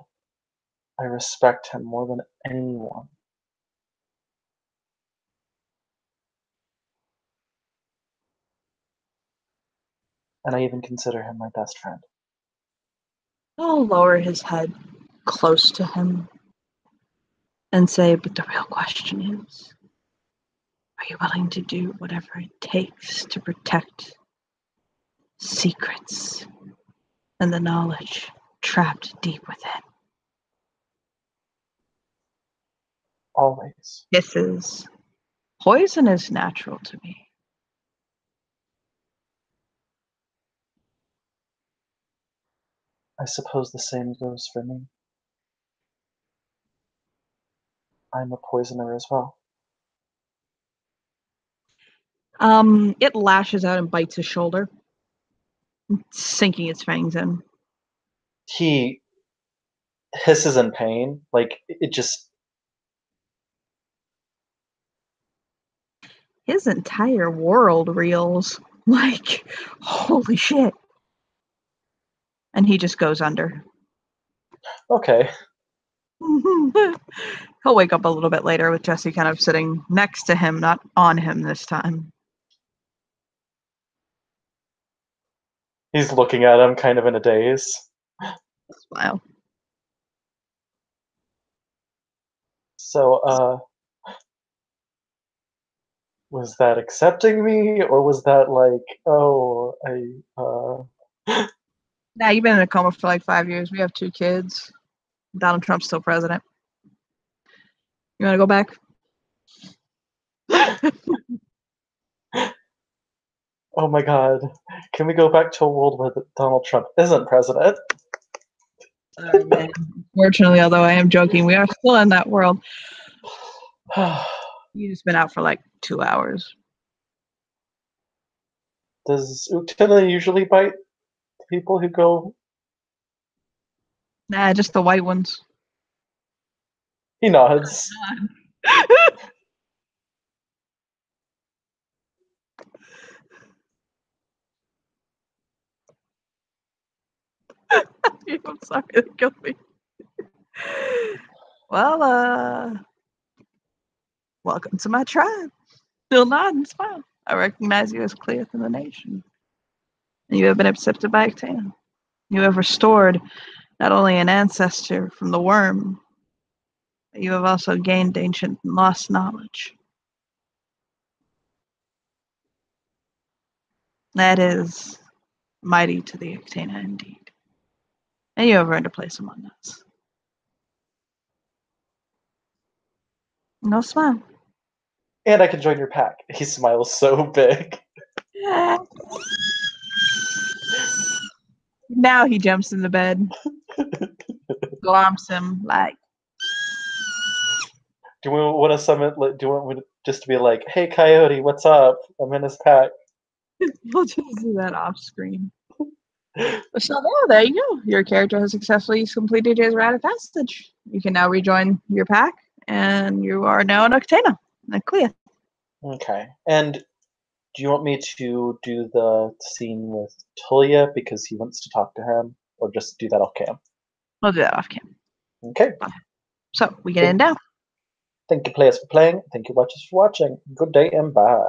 I respect him more than anyone. And I even consider him my best friend. I'll lower his head close to him and say, but the real question is, are you willing to do whatever it takes to protect secrets and the knowledge trapped deep within? Always. Hisses. Poison is natural to me. I suppose the same goes for me. I'm a poisoner as well. It lashes out and bites his shoulder, sinking its fangs in. He hisses in pain, like it just. His entire world reels. Like, holy shit. And he just goes under. Okay. He'll wake up a little bit later with Jesse kind of sitting next to him, not on him this time. He's looking at him kind of in a daze. Smile. So, was that accepting me, or was that like, oh, Now, you've been in a coma for like 5 years. We have 2 kids. Donald Trump's still president. You want to go back? oh my god, can we go back to a world where Donald Trump isn't president? Sorry, man. Unfortunately, although I am joking, we are still in that world. You just been out for like 2 hours. Does Utena usually bite people who go? Nah, just the white ones. He nods. I'm sorry, that killed me. Well, welcome to my tribe. Still nod and smile. I recognize you as Cleoth in the nation. And you have been accepted by Ictana. You have restored not only an ancestor from the worm, but you have also gained ancient and lost knowledge. That is mighty to the Ictana indeed. And you have earned a place among us. No smile. And I can join your pack. He smiles so big. Yeah. Now he jumps in the bed, glomps him like, Do we want to summon? Do you want me just to be like, "Hey, Coyote, what's up? I'm in his pack." we'll just do that off screen. So there you go. Your character has successfully completed his rite of passage. You can now rejoin your pack, and you are now an Octana, a Clea. Okay. And do you want me to do the scene with Tulia because he wants to talk to him, or just do that off cam? We'll do that off cam. Okay. So we get in now. Thank you, players, for playing. Thank you, watchers, for watching. Good day and bye.